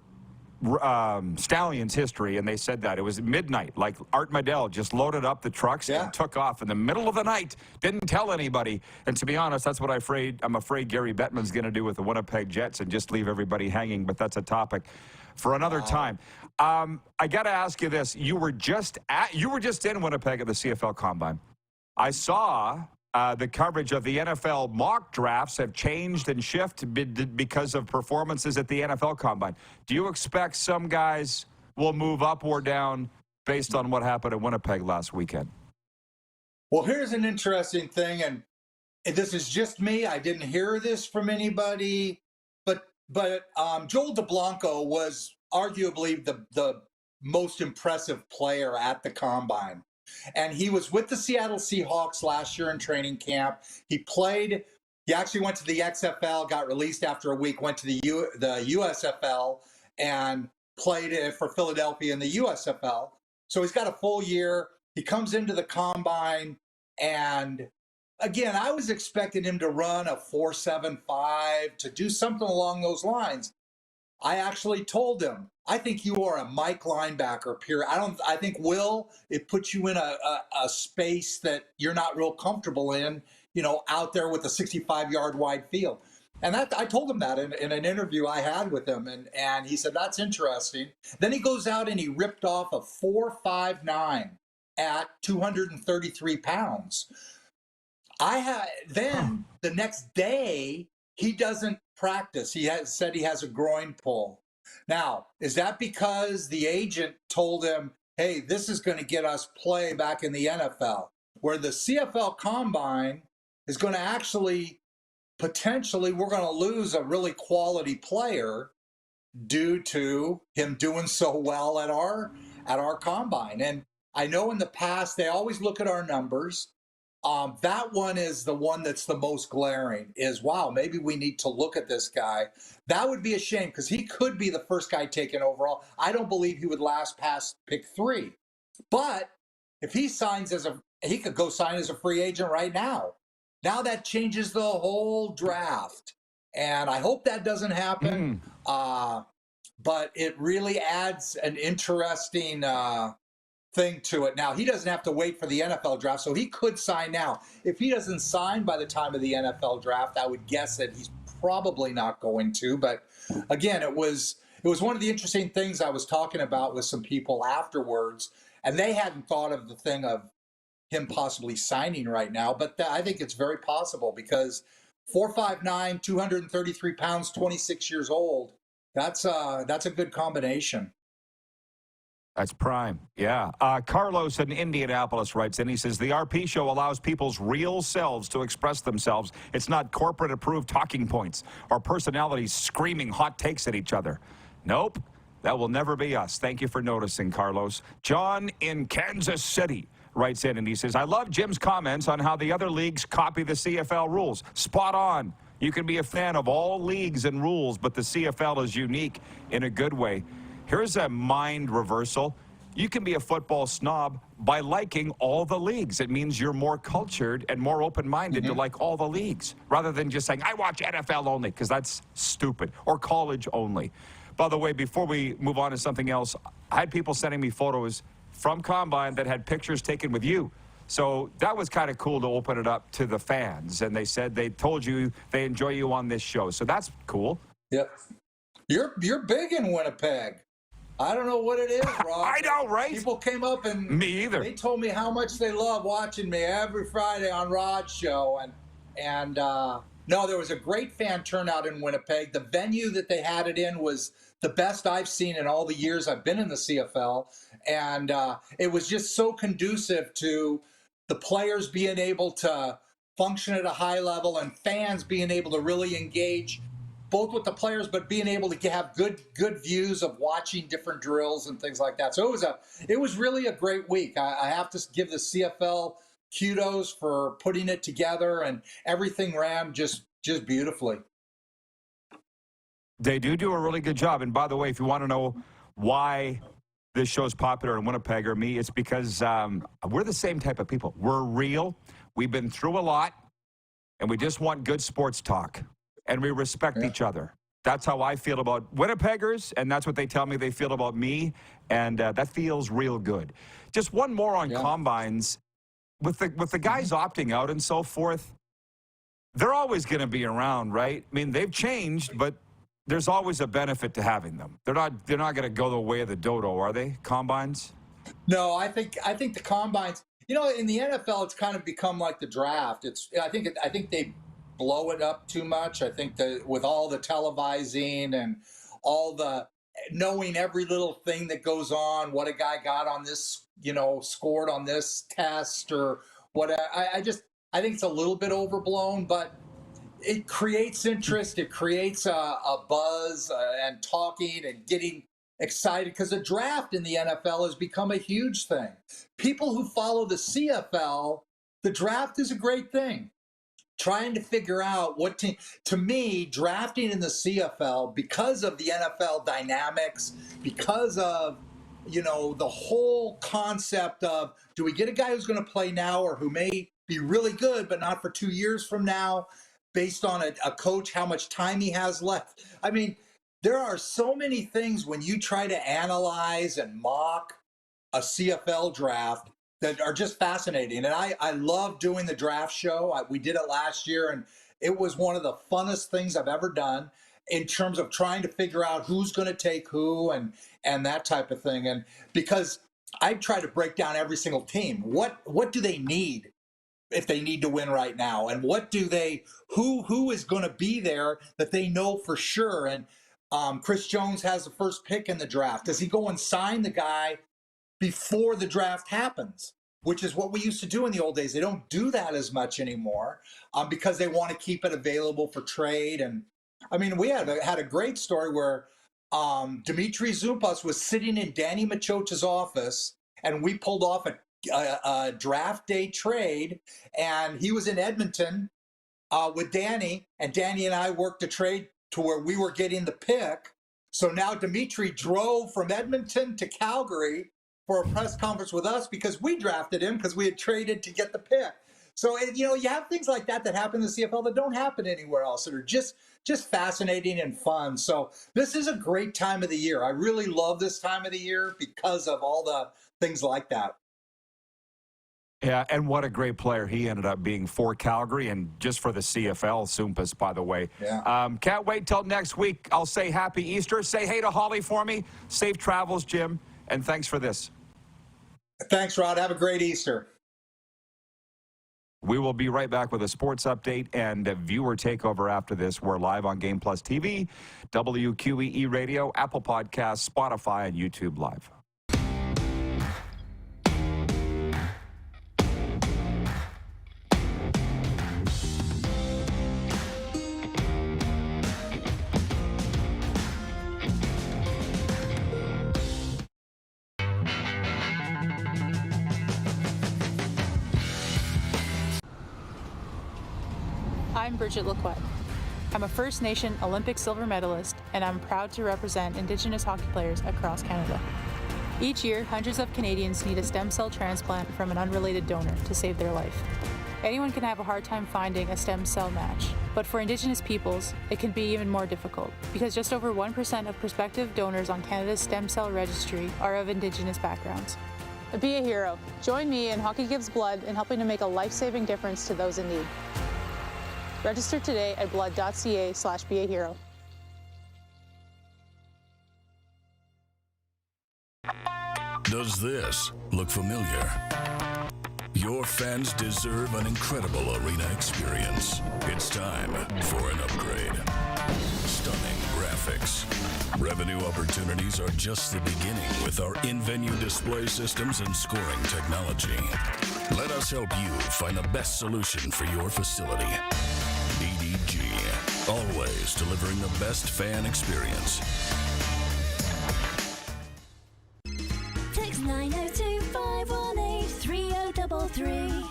Stallions history, and they said that it was midnight. Like Art Modell just loaded up the trucks and took off in the middle of the night. Didn't tell anybody. And to be honest, that's what I'm afraid Gary Bettman's going to do with the Winnipeg Jets, and just leave everybody hanging. But that's a topic for another time. I got to ask you this: you were just in Winnipeg at the CFL Combine. I saw the coverage of the NFL mock drafts have changed and shifted because of performances at the NFL Combine. Do you expect some guys will move up or down based on what happened in Winnipeg last weekend? Well, here's an interesting thing, and this is just me. I didn't hear this from anybody, but Joel DeBlanco was arguably the most impressive player at the Combine. And he was with the Seattle Seahawks last year in training camp. He actually went to the XFL, got released after a week, went to the USFL, and played for Philadelphia in the USFL. So he's got a full year. He comes into the Combine, and again, I was expecting him to run a 4.75, to do something along those lines. I actually told him, I think you are a Mike linebacker, period. I think, Will, it puts you in a space that you're not real comfortable in, out there with a 65-yard wide field. And I told him that in an interview I had with him, and he said, that's interesting. Then he goes out and he ripped off a 4.59 at 233 pounds. Then the next day, he doesn't practice. He said he has a groin pull. Now, is that because the agent told him, hey, this is going to get us play back in the NFL, where the CFL Combine is going to actually, potentially, we're going to lose a really quality player due to him doing so well at our Combine. And I know in the past, they always look at our numbers. That one is the one that's the most glaring, is, wow, maybe we need to look at this guy. That would be a shame, because he could be the first guy taken overall. I don't believe he would last past pick 3. But if he he could go sign as a free agent right now. Now that changes the whole draft. And I hope that doesn't happen. But it really adds an interesting thing to it. Now, he doesn't have to wait for the NFL draft, so he could sign now. If he doesn't sign by the time of the NFL draft, I would guess that he's probably not going to. But again, it was one of the interesting things I was talking about with some people afterwards, and they hadn't thought of the thing of him possibly signing right now. But I think it's very possible, because 4.59, 233 pounds, 26 years old, that's a good combination. That's prime, yeah. Carlos in Indianapolis writes in, he says, the RP show allows people's real selves to express themselves. It's not corporate-approved talking points or personalities screaming hot takes at each other. Nope, that will never be us. Thank you for noticing, Carlos. John in Kansas City writes in, and he says, I love Jim's comments on how the other leagues copy the CFL rules. Spot on. You can be a fan of all leagues and rules, but the CFL is unique in a good way. Here's a mind reversal. You can be a football snob by liking all the leagues. It means you're more cultured and more open-minded to like all the leagues, rather than just saying, I watch NFL only, because that's stupid, or college only. By the way, before we move on to something else, I had people sending me photos from Combine that had pictures taken with you. So that was kind of cool to open it up to the fans. And they said they told you they enjoy you on this show. So that's cool. Yep. You're big in Winnipeg. I don't know what it is, Rob. I know, right? People came up and me either. They told me how much they love watching me every Friday on Rod's show. And no, there was a great fan turnout in Winnipeg. The venue that they had it in was the best I've seen in all the years I've been in the CFL. And it was just so conducive to the players being able to function at a high level and fans being able to really engage both with the players, but being able to have good views of watching different drills and things like that. So it was really a great week. I have to give the CFL kudos for putting it together, and everything ran just beautifully. They do a really good job. And by the way, if you want to know why this show's popular in Winnipeg or me, it's because we're the same type of people. We're real. We've been through a lot, and we just want good sports talk. And we respect each other. That's how I feel about Winnipeggers, and that's what they tell me they feel about me, and that feels real good. Just one more on Combines. With the guys opting out and so forth, they're always going to be around, right? I mean, they've changed, but there's always a benefit to having them. They're not going to go the way of the dodo, are they? Combines? No, I think the Combines. You know, in the NFL, it's kind of become like the draft. I think they blow it up too much. I think that with all the televising and all the knowing every little thing that goes on, what a guy got on this, scored on this test or what, I think it's a little bit overblown, but it creates interest. It creates a buzz and talking and getting excited, because the draft in the NFL has become a huge thing. People who follow the CFL, the draft is a great thing. Trying to figure out what team, to me, drafting in the CFL, because of the NFL dynamics, because of, the whole concept of, do we get a guy who's going to play now or who may be really good, but not for 2 years from now, based on a coach, how much time he has left? I mean, there are so many things when you try to analyze and mock a CFL draft that are just fascinating. And I love doing the draft show. We did it last year, and it was one of the funnest things I've ever done in terms of trying to figure out who's going to take who and that type of thing. And because I try to break down every single team. What do they need if they need to win right now? And who is going to be there that they know for sure? And Chris Jones has the first pick in the draft. Does he go and sign the guy before the draft happens, which is what we used to do in the old days? They don't do that as much anymore because they want to keep it available for trade. And I mean, we had a great story where Dimitri Zupas was sitting in Danny Machocha's office, and we pulled off a draft day trade, and he was in Edmonton with Danny, and Danny and I worked a trade to where we were getting the pick. So now Dimitri drove from Edmonton to Calgary for a press conference with us because we drafted him because we had traded to get the pick. So, you have things like that happen in the CFL that don't happen anywhere else, that are just fascinating and fun. So this is a great time of the year. I really love this time of the year because of all the things like that. Yeah, and what a great player he ended up being for Calgary and just for the CFL, Zupas, by the way. Yeah. Can't wait till next week. I'll say Happy Easter. Say hey to Holly for me. Safe travels, Jim, and thanks for this. Thanks, Rod. Have a great Easter. We will be right back with a sports update and a viewer takeover after this. We're live on Game Plus TV, WQEE Radio, Apple Podcasts, Spotify, and YouTube Live. I'm Bridget Lacroix. I'm a First Nation Olympic silver medalist, and I'm proud to represent Indigenous hockey players across Canada. Each year, hundreds of Canadians need a stem cell transplant from an unrelated donor to save their life. Anyone can have a hard time finding a stem cell match, but for Indigenous peoples, it can be even more difficult because just over 1% of prospective donors on Canada's stem cell registry are of Indigenous backgrounds. Be a hero. Join me in Hockey Gives Blood in helping to make a life-saving difference to those in need. Register today at blood.ca/beahero. Does this look familiar? Your fans deserve an incredible arena experience. It's time for an upgrade. Stunning graphics. Revenue opportunities are just the beginning with our in-venue display systems and scoring technology. Let us help you find the best solution for your facility. EDG, always delivering the best fan experience. Text 902-518-3033.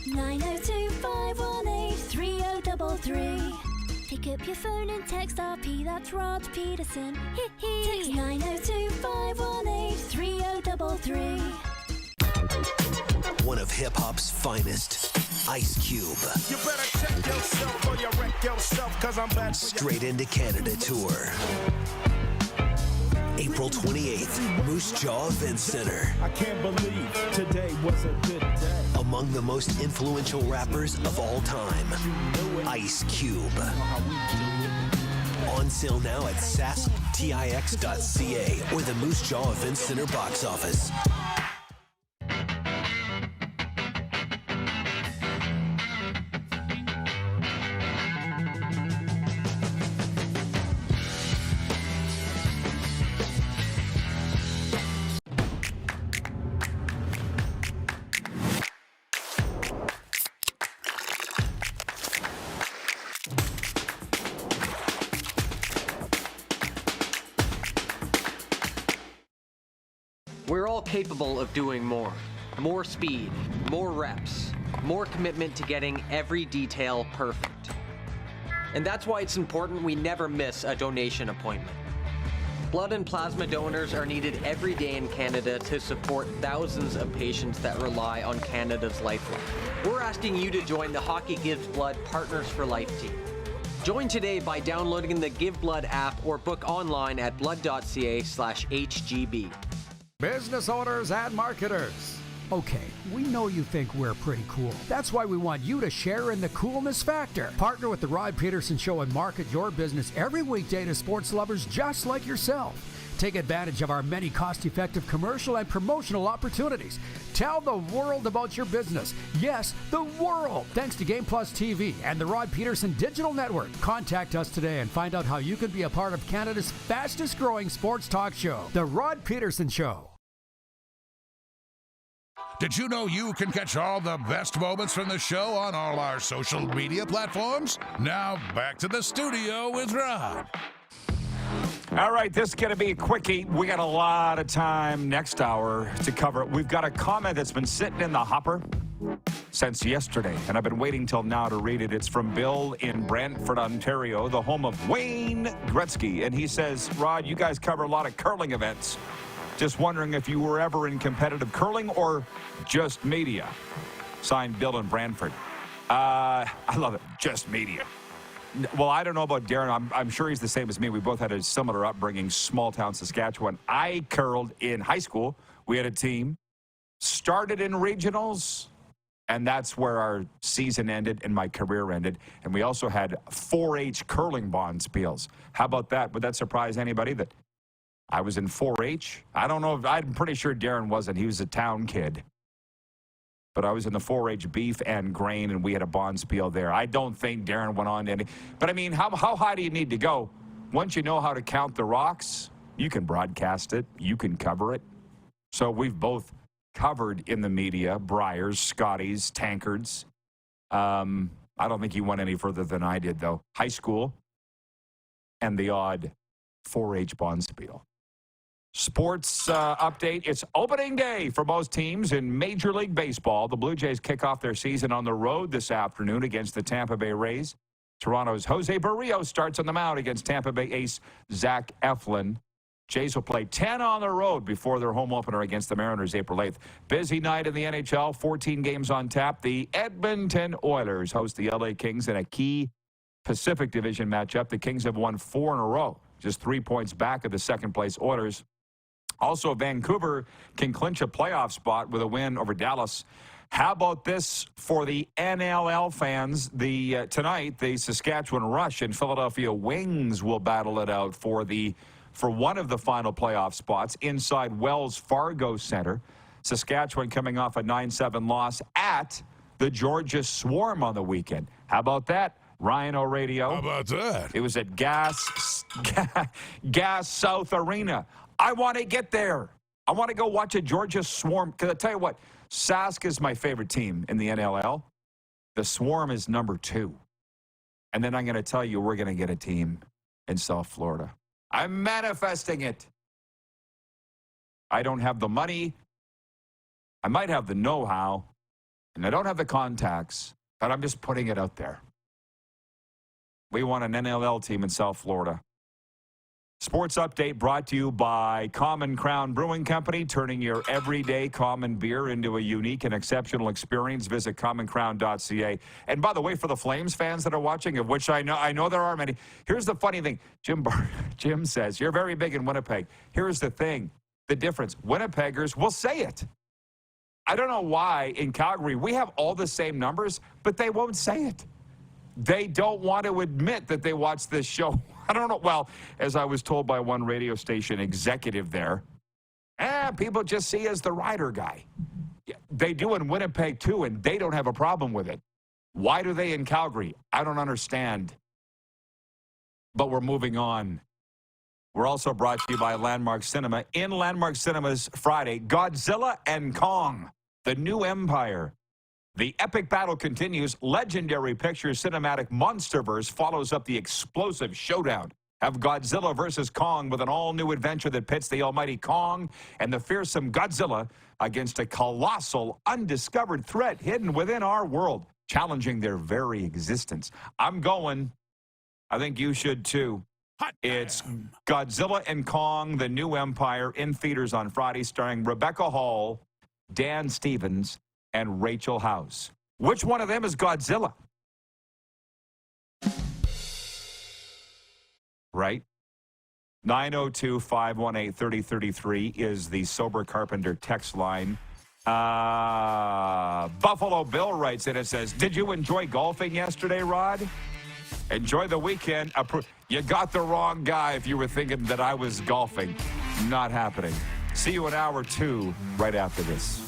902-518-3033. Pick up your phone and text RP, that's Rod Pedersen. Text 902-518-3033. One of hip-hop's finest, Ice Cube. You better check yourself or you wreck yourself, cause I'm back. Straight into Canada tour. April 28th, Moose Jaw Event Center. I can't believe today was a good day. Among the most influential rappers of all time, Ice Cube. On sale now at sasktix.ca or the Moose Jaw Event Center box office. We're all capable of doing more. More speed, more reps, more commitment to getting every detail perfect. And that's why it's important we never miss a donation appointment. Blood and plasma donors are needed every day in Canada to support thousands of patients that rely on Canada's lifeline. We're asking you to join the Hockey Gives Blood Partners for Life team. Join today by downloading the Give Blood app or book online at blood.ca/HGB. Business owners and marketers. Okay, we know you think we're pretty cool. That's why we want you to share in the coolness factor. Partner with The Rod Pedersen Show and market your business every weekday to sports lovers just like yourself. Take advantage of our many cost-effective commercial and promotional opportunities. Tell the world about your business. Yes, the world. Thanks to Game Plus TV and the Rod Pedersen Digital Network. Contact us today and find out how you can be a part of Canada's fastest-growing sports talk show, The Rod Pedersen Show. Did you know you can catch all the best moments from the show on all our social media platforms? Now, back to the studio with Rod. All right, this is going to be a quickie. We got a lot of time next hour to cover it. We've got a comment that's been sitting in the hopper since yesterday, and I've been waiting till now to read it. It's from Bill in Brantford, Ontario, the home of Wayne Gretzky, and he says, Rod, you guys cover a lot of curling events. Just wondering if you were ever in competitive curling or just media. Signed, Bill in Brantford. I love it. Just media. Well, I don't know about Darren. I'm sure he's the same as me. We both had a similar upbringing, small town Saskatchewan. I curled in high school. We had a team. Started in regionals, and that's where our season ended and my career ended. And we also had 4-H curling bond spiels. How about that? Would that surprise anybody that I was in 4-H? I don't know. I'm pretty sure Darren wasn't. He was a town kid. But I was in the 4-H beef and grain, and we had a bond spiel there. I don't think Darren went on to any. But, I mean, how high do you need to go? Once you know how to count the rocks, you can broadcast it. You can cover it. So we've both covered in the media, Briars, Scotties, Tankards. I don't think you went any further than I did, though. High school and the odd 4-H bond spiel. Sports update. It's opening day for most teams in Major League Baseball. The Blue Jays kick off their season on the road this afternoon against the Tampa Bay Rays. Toronto's Jose Barrios starts on the mound against Tampa Bay ace Zach Eflin. Jays will play 10 on the road before their home opener against the Mariners April 8th. Busy night in the NHL, 14 games on tap. The Edmonton Oilers host the LA Kings in a key Pacific Division matchup. The Kings have won 4 in a row, just 3 points back of the second-place Oilers. Also, Vancouver can clinch a playoff spot with a win over Dallas. How about this for the NLL fans? Tonight, the Saskatchewan Rush and Philadelphia Wings will battle it out for one of the final playoff spots inside Wells Fargo Center. Saskatchewan coming off a 9-7 loss at the Georgia Swarm on the weekend. How about that, Ryan O'Radio? How about that? It was at Gas South Arena. I want to get there. I want to go watch a Georgia Swarm. Because I tell you what, Sask is my favorite team in the NLL. The Swarm is number 2. And then I'm going to tell you we're going to get a team in South Florida. I'm manifesting it. I don't have the money. I might have the know-how. And I don't have the contacts. But I'm just putting it out there. We want an NLL team in South Florida. Sports Update brought to you by Common Crown Brewing Company, turning your everyday common beer into a unique and exceptional experience. Visit commoncrown.ca. And by the way, for the Flames fans that are watching, of which I know there are many, here's the funny thing. Jim says, you're very big in Winnipeg. Here's the thing, the difference. Winnipeggers will say it. I don't know why in Calgary we have all the same numbers, but they won't say it. They don't want to admit that they watch this show. I don't know. Well, as I was told by one radio station executive there, people just see as the rider guy. They do in Winnipeg, too, and they don't have a problem with it. Why do they in Calgary? I don't understand. But we're moving on. We're also brought to you by Landmark Cinema. In Landmark Cinemas Friday, Godzilla and Kong, the new empire. The epic battle continues. Legendary Pictures cinematic Monsterverse follows up the explosive showdown of Godzilla versus Kong with an all-new adventure that pits the almighty Kong and the fearsome Godzilla against a colossal, undiscovered threat hidden within our world, challenging their very existence. I'm going. I think you should, too. It's Godzilla and Kong, the new empire, in theaters on Friday, starring Rebecca Hall, Dan Stevens, and Rachel House. Which one of them is Godzilla? Right? 902-518-3033 is the Sober Carpenter text line. Buffalo Bill writes in, it says, did you enjoy golfing yesterday, Rod? Enjoy the weekend. You got the wrong guy if you were thinking that I was golfing. Not happening. See you in hour 2 right after this.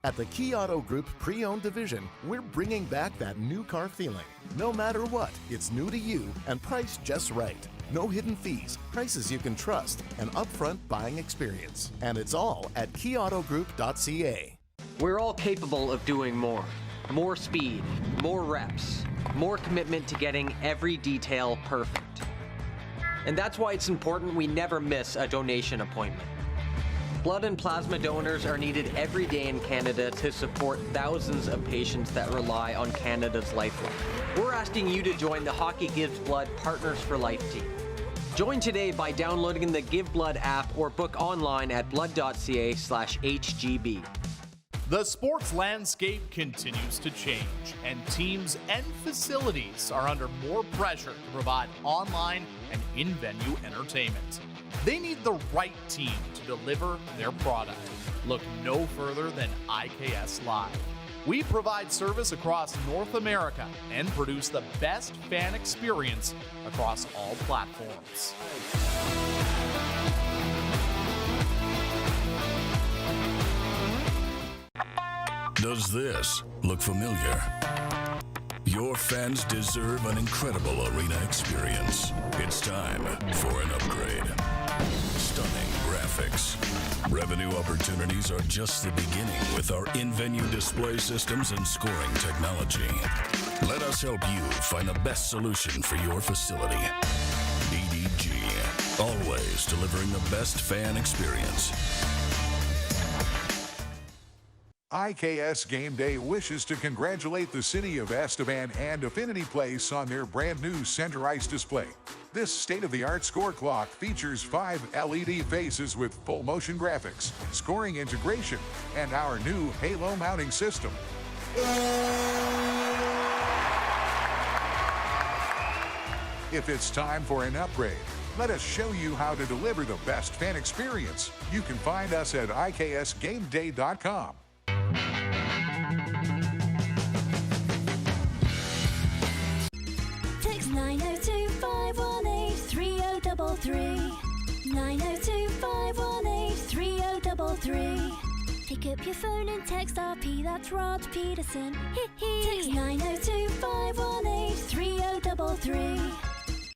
At the Key Auto Group Pre-Owned Division, we're bringing back that new car feeling. No matter what, it's new to you and priced just right. No hidden fees, prices you can trust, an upfront buying experience. And it's all at keyautogroup.ca. We're all capable of doing more. More speed, more reps, more commitment to getting every detail perfect. And that's why it's important we never miss a donation appointment. Blood and plasma donors are needed every day in Canada to support thousands of patients that rely on Canada's lifeline. We're asking you to join the Hockey Gives Blood Partners for Life team. Join today by downloading the Give Blood app or book online at blood.ca/HGB. The sports landscape continues to change, and teams and facilities are under more pressure to provide online and in-venue entertainment. They need the right team to deliver their product. Look no further than IKS Live. We provide service across North America and produce the best fan experience across all platforms. Does this look familiar? Your fans deserve an incredible arena experience. It's time for an upgrade. Stunning graphics. Revenue opportunities are just the beginning with our in-venue display systems and scoring technology. Let us help you find the best solution for your facility. DDG, always delivering the best fan experience. IKS Game Day wishes to congratulate the city of Esteban and Affinity Place on their brand new center ice display. This state-of-the-art score clock features 5 LED faces with full motion graphics, scoring integration, and our new Halo mounting system. If it's time for an upgrade, let us show you how to deliver the best fan experience. You can find us at iksgameday.com. Text 902-518-3033. 902-518-3033. Pick up your phone and text RP, that's Rod Pedersen. Text 902-518-3033.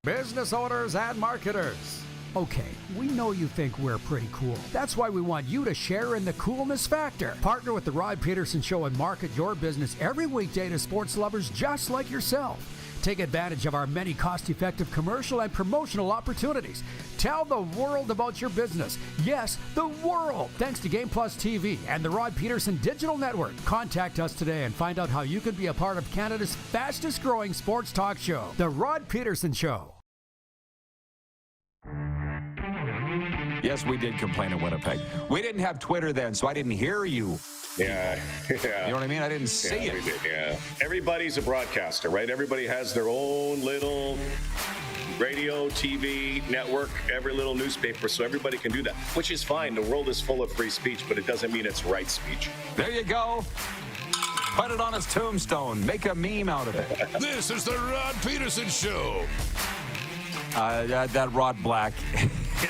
Business owners and marketers. Okay, we know you think we're pretty cool. That's why we want you to share in the coolness factor. Partner with the Rod Pedersen Show and market your business every weekday to sports lovers just like yourself. Take advantage of our many cost-effective commercial and promotional opportunities. Tell the world about your business. Yes, the world. Thanks to Game Plus TV and the Rod Pedersen Digital Network. Contact us today and find out how you can be a part of Canada's fastest-growing sports talk show, The Rod Pedersen Show. Yes, we did complain in Winnipeg. We didn't have Twitter then, so I didn't hear you. Yeah. You know what I mean? I didn't see it. We did, yeah. Everybody's a broadcaster, right? Everybody has their own little radio, TV, network, every little newspaper, so everybody can do that, which is fine. The world is full of free speech, but it doesn't mean it's right speech. There you go. Put it on his tombstone. Make a meme out of it. This is the Rod Pedersen Show. That Rod Black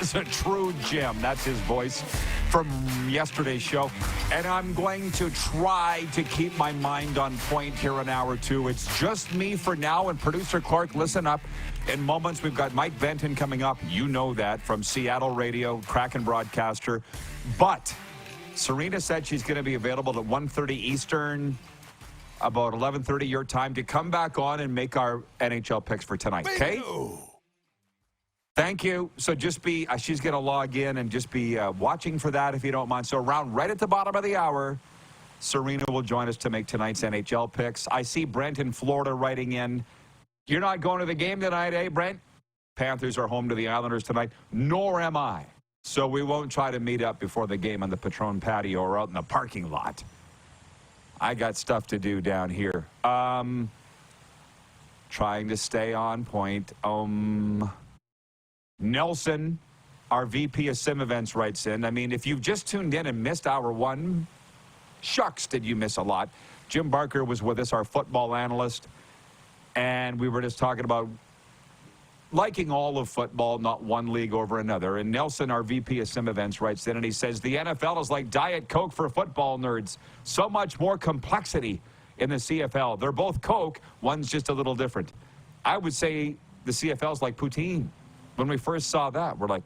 is a true gem. That's his voice from yesterday's show. And I'm going to try to keep my mind on point here in hour 2. It's just me for now. And producer Clark, listen up. In moments, we've got Mike Benton coming up. You know that from Seattle radio, Kraken broadcaster. But Serena said she's going to be available at 1:30 Eastern, about 11:30 your time, to come back on and make our NHL picks for tonight. Okay? Thank you. So just be, she's going to log in and just be watching for that if you don't mind. So around right at the bottom of the hour, Serena will join us to make tonight's NHL picks. I see Brent in Florida writing in. You're not going to the game tonight, eh, Brent? Panthers are home to the Islanders tonight. Nor am I. So we won't try to meet up before the game on the Patron patio or out in the parking lot. I got stuff to do down here. Trying to stay on point. Nelson, our VP of Sim Events, writes in. I mean, if you've just tuned in and missed hour 1, shucks, did you miss a lot. Jim Barker was with us, our football analyst, and we were just talking about liking all of football, not one league over another. And Nelson, our VP of Sim Events, writes in, and he says, the NFL is like Diet Coke for football nerds. So much more complexity in the CFL. They're both Coke. One's just a little different. I would say the CFL is like poutine. When we first saw that, we're like,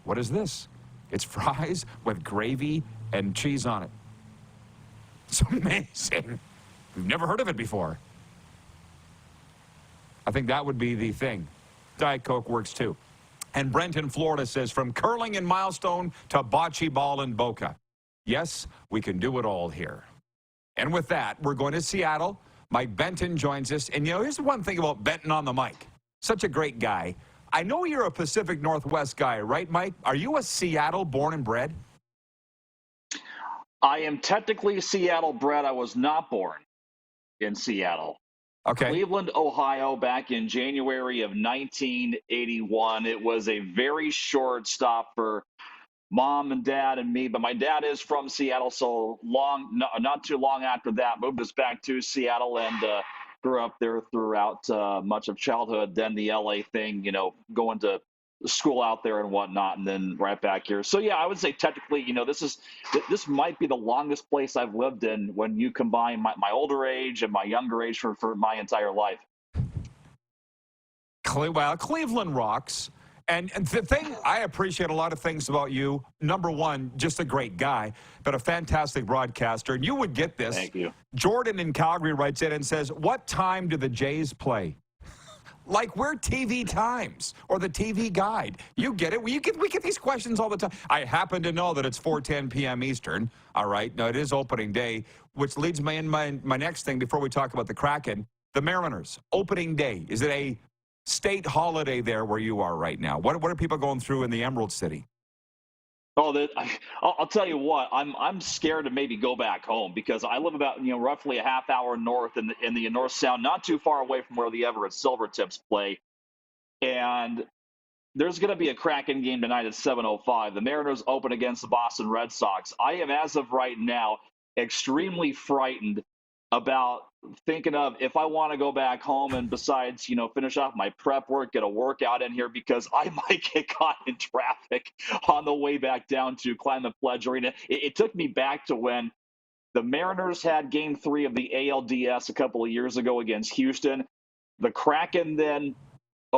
what is this? It's fries with gravy and cheese on it. It's amazing. We've never heard of it before. I think that would be the thing. Diet Coke works too. And Brent in Florida says, from curling in Milestone to bocce ball in Boca. Yes, we can do it all here. And with that, we're going to Seattle. Mike Benton joins us. And, you know, here's the one thing about Benton on the mic. Such a great guy. I know you're a Pacific Northwest guy, right, Mike? Are you a Seattle born and bred? I am technically Seattle bred. I was not born in Seattle. Okay. Cleveland, Ohio, back in January of 1981. It was a very short stop for Mom and Dad and me, but my dad is from Seattle, so not too long after that, moved us back to Seattle and grew up there throughout much of childhood. Then the LA thing, you know, going to school out there and whatnot, and then right back here. So yeah, I would say technically, this might be the longest place I've lived in when you combine my older age and my younger age for my entire life. Well, Cleveland rocks. And the thing, I appreciate a lot of things about you. Number one, just a great guy, but a fantastic broadcaster. And you would get this. Thank you. Jordan in Calgary writes in and says, what time do the Jays play? Like we're TV Times or the TV Guide. You get it. We get these questions all the time. I happen to know that it's 4:10 p.m. Eastern. All right. Now, it is opening day, which leads me in my next thing before we talk about the Kraken. The Mariners, opening day. Is it a state holiday there where you are right now? What are people going through in the Emerald City? Oh, I'll tell you what. I'm scared to maybe go back home because I live about roughly a half hour north in the North Sound, not too far away from where the Everett Silvertips play, and there's going to be a Kraken game tonight at 7:05. The Mariners open against the Boston Red Sox. I am, as of right now, extremely frightened about thinking of if I want to go back home and besides, finish off my prep work, get a workout in here because I might get caught in traffic on the way back down to Climate Pledge Arena. It took me back to when the Mariners had Game 3 of the ALDS a couple of years ago against Houston. The Kraken then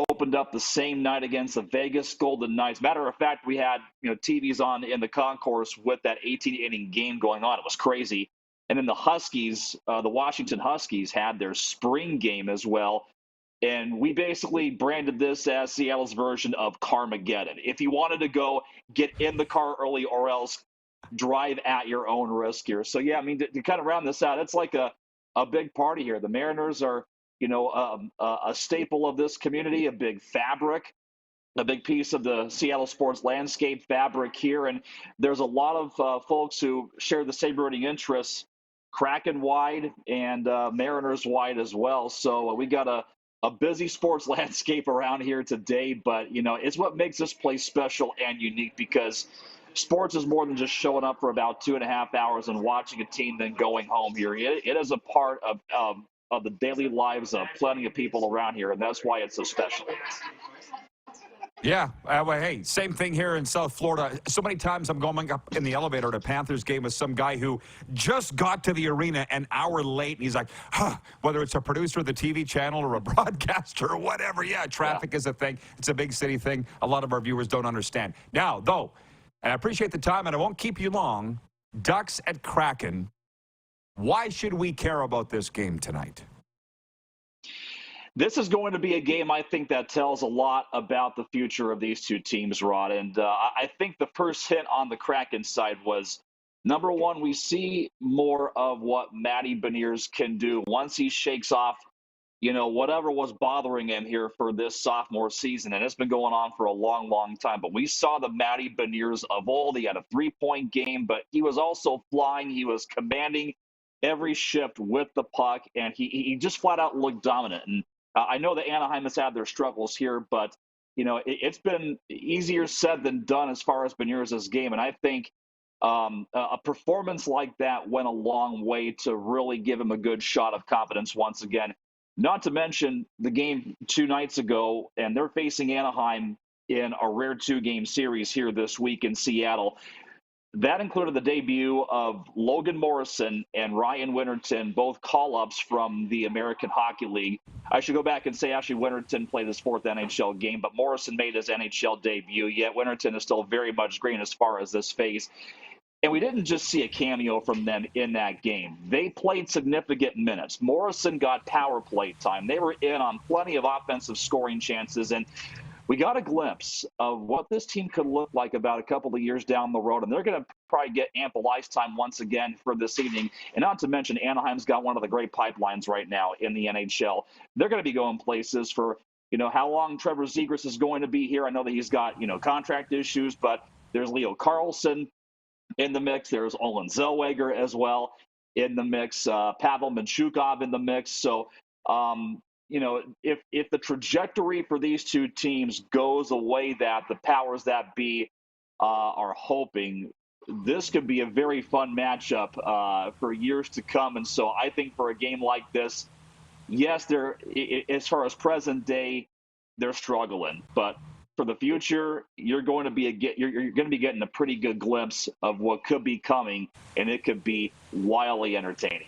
opened up the same night against the Vegas Golden Knights. Matter of fact, we had TVs on in the concourse with that 18-inning game going on. It was crazy. And then the Huskies, the Washington Huskies, had their spring game as well. And we basically branded this as Seattle's version of Carmageddon. If you wanted to go, get in the car early or else drive at your own risk here. So, yeah, I mean, to kind of round this out, it's like a big party here. The Mariners are, a staple of this community, a big fabric, a big piece of the Seattle sports landscape fabric here. And there's a lot of folks who share the same rooting interests, Kraken-wide and Mariners-wide as well. So we got a busy sports landscape around here today, but, it's what makes this place special and unique because sports is more than just showing up for about 2.5 hours and watching a team then going home here. It is a part of the daily lives of plenty of people around here, and that's why it's so special. Yeah. Well, hey, same thing here in South Florida. So many times I'm going up in the elevator at a Panthers game with some guy who just got to the arena an hour late, and he's like, whether it's a producer of the TV channel or a broadcaster or whatever. Yeah, traffic is a thing. It's a big city thing. A lot of our viewers don't understand. Now, though, and I appreciate the time, and I won't keep you long, Ducks at Kraken. Why should we care about this game tonight? This is going to be a game, I think, that tells a lot about the future of these two teams, Rod. And I think the first hint on the Kraken side was, number one, we see more of what Matty Beniers can do once he shakes off, whatever was bothering him here for this sophomore season. And it's been going on for a long, long time. But we saw the Matty Beniers of old. He had a 3-point game, but he was also flying. He was commanding every shift with the puck, and he just flat out looked dominant. And I know that Anaheim has had their struggles here, but, it's been easier said than done as far as Beniers' game. And I think a performance like that went a long way to really give him a good shot of confidence once again. Not to mention the game 2 nights ago, and they're facing Anaheim in a rare 2-game series here this week in Seattle. That included the debut of Logan Morrison and Ryan Winterton, both call-ups from the American Hockey League. I should go back and say actually Winterton played his 4th NHL game, but Morrison made his NHL debut, yet Winterton is still very much green as far as this phase. And we didn't just see a cameo from them in that game. They played significant minutes. Morrison got power play time. They were in on plenty of offensive scoring chances, and we got a glimpse of what this team could look like about a couple of years down the road, and they're going to probably get ample ice time once again for this evening. And not to mention, Anaheim's got one of the great pipelines right now in the NHL. They're going to be going places for, how long Trevor Zegras is going to be here. I know that he's got, contract issues, but there's Leo Carlson in the mix. There's Olin Zellweger as well in the mix. Pavel Mintyukov in the mix. So, if the trajectory for these two teams goes the way that the powers that be are hoping, this could be a very fun matchup for years to come. And so I think for a game like this, yes, as far as present day, they're struggling. But for the future, you're going to be getting a pretty good glimpse of what could be coming, and it could be wildly entertaining.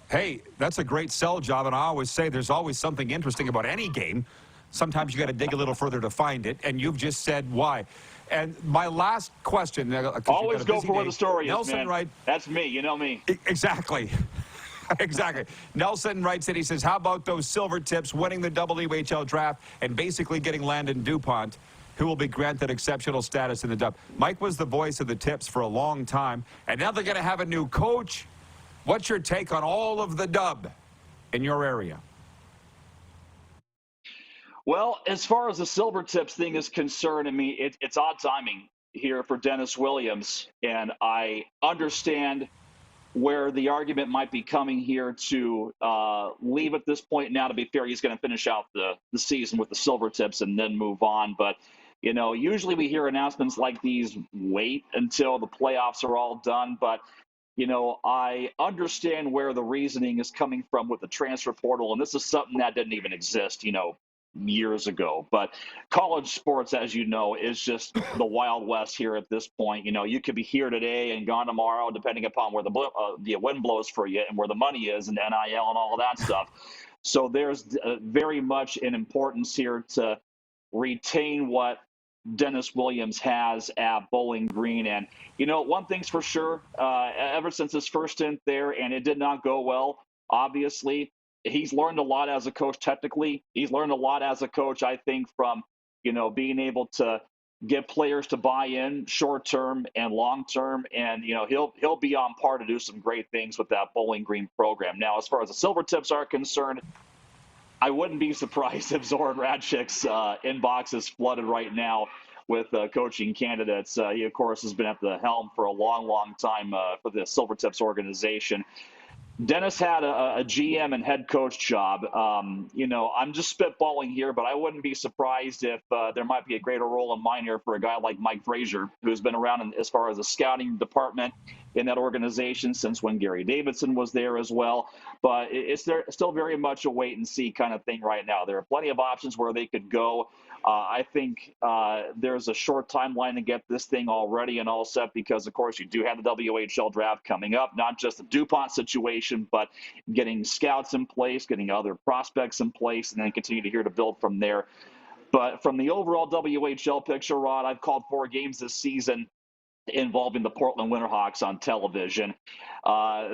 Hey, that's a great sell job, and I always say there's always something interesting about any game. Sometimes you got to dig a little further to find it, and you've just said why. And my last question. Always go for where the story is, man. Wright, that's me. You know me. Exactly. Exactly. Nelson writes in, he says, how about those silver tips winning the WHL draft and basically getting Landon DuPont, who will be granted exceptional status in the dub? Mike was the voice of the tips for a long time, and now they're going to have a new coach. What's your take on all of the dub in your area? Well, as far as the silver tips thing is concerned, I mean, it's odd timing here for Dennis Williams, and I understand where the argument might be coming here to leave at this point. Now, to be fair, he's going to finish out the season with the silver tips and then move on. But, you know, usually we hear announcements like these wait until the playoffs are all done. But, you know, I understand where the reasoning is coming from with the transfer portal. And this is something that didn't even exist, you know, years ago. But college sports, as you know, is just the Wild West here at this point. You know, you could be here today and gone tomorrow, depending upon where the wind blows for you and where the money is and NIL and all of that stuff. So there's very much an importance here to retain what Dennis Williams has at Bowling Green. And, you know, one thing's for sure, ever since his first stint there, and it did not go well, obviously, he's learned a lot as a coach technically. He's learned a lot as a coach, I think, from, you know, being able to get players to buy in short term and long term. And, you know, he'll be on par to do some great things with that Bowling Green program. Now, as far as the silver tips are concerned, I wouldn't be surprised if Zoran Radchik's inbox is flooded right now with coaching candidates. He, of course, has been at the helm for a long, long time for the Silver Tips organization. Dennis had a GM and head coach job. You know, I'm just spitballing here, but I wouldn't be surprised if there might be a greater role in mine here for a guy like Mike Frazier, who's been around as far as the scouting department in that organization since when Gary Davidson was there as well. But it's still very much a wait and see kind of thing right now. There are plenty of options where they could go. I think there's a short timeline to get this thing all ready and all set because, of course, you do have the WHL draft coming up, not just the DuPont situation, but getting scouts in place, getting other prospects in place, and then continue to build from there. But from the overall WHL picture, Rod, I've called 4 games this season involving the Portland Winterhawks on television.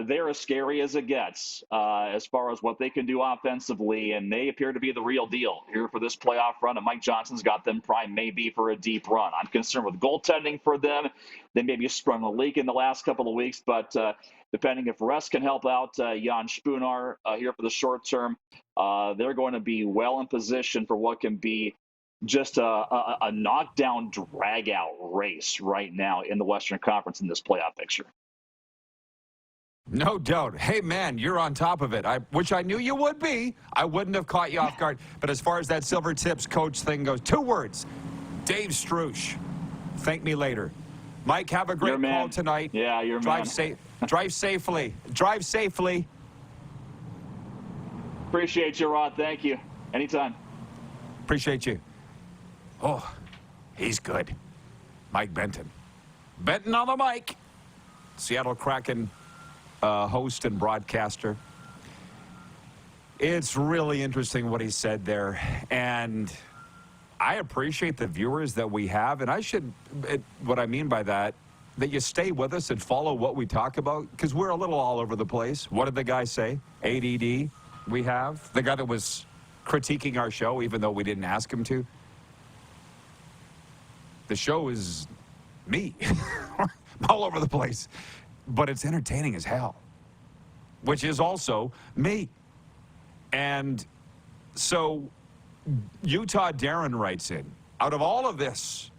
They're as scary as it gets as far as what they can do offensively, and they appear to be the real deal here for this playoff run, and Mike Johnson's got them primed maybe for a deep run. I'm concerned with goaltending for them. They maybe sprung a leak in the last couple of weeks, but depending if rest can help out Jan Spunar here for the short term, they're going to be well in position for what can be just a knockdown, drag-out race right now in the Western Conference in this playoff picture. No doubt. Hey, man, you're on top of it, which I knew you would be. I wouldn't have caught you off guard. But as far as that Silver Tips coach thing goes, 2 words, Dave Struch. Thank me later. Mike, have a great call tonight. Yeah, you're Drive safely. Drive safely. Appreciate you, Rod. Thank you. Anytime. Appreciate you. Oh, he's good. Mike Benton. Benton on the mic. Seattle Kraken host and broadcaster. It's really interesting what he said there. And I appreciate the viewers that we have. And what I mean by that you stay with us and follow what we talk about. Because we're a little all over the place. What did the guy say? ADD we have. The guy that was critiquing our show, even though we didn't ask him to. The show is me. All over the place. But it's entertaining as hell. Which is also me. And so Utah Darren writes in, out of all of this,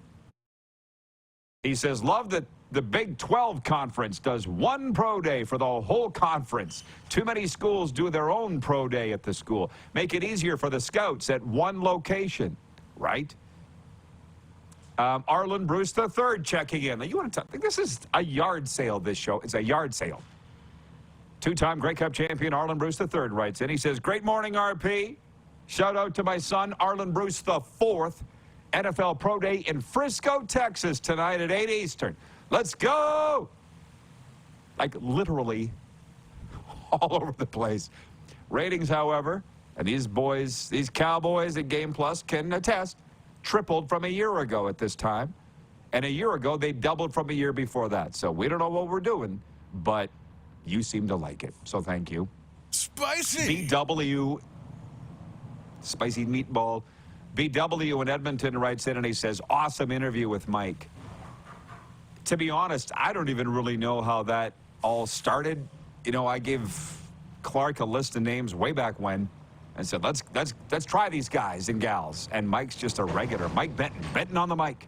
he says, love that the Big 12 conference does 1 pro day for the whole conference. Too many schools do their own pro day at the school. Make it easier for the scouts at 1 location, right? Arlen Bruce III checking in. You want to talk? This is a yard sale, this show. It's a yard sale. 2-time Grey Cup champion Arlen Bruce III writes in. He says, great morning, RP. Shout out to my son, Arlen Bruce IV. NFL Pro Day in Frisco, Texas tonight at 8 Eastern. Let's go! Like literally all over the place. Ratings, however, and these boys, these Cowboys at Game Plus can attest, tripled from a year ago at this time. And a year ago, they doubled from a year before that. So we don't know what we're doing, but you seem to like it. So thank you. Spicy! BW, spicy meatball. BW in Edmonton writes in and he says, awesome interview with Mike. To be honest, I don't even really know how that all started. You know, I gave Clark a list of names way back when and said, let's try these guys and gals. And Mike's just a regular. Mike Benton on the mic.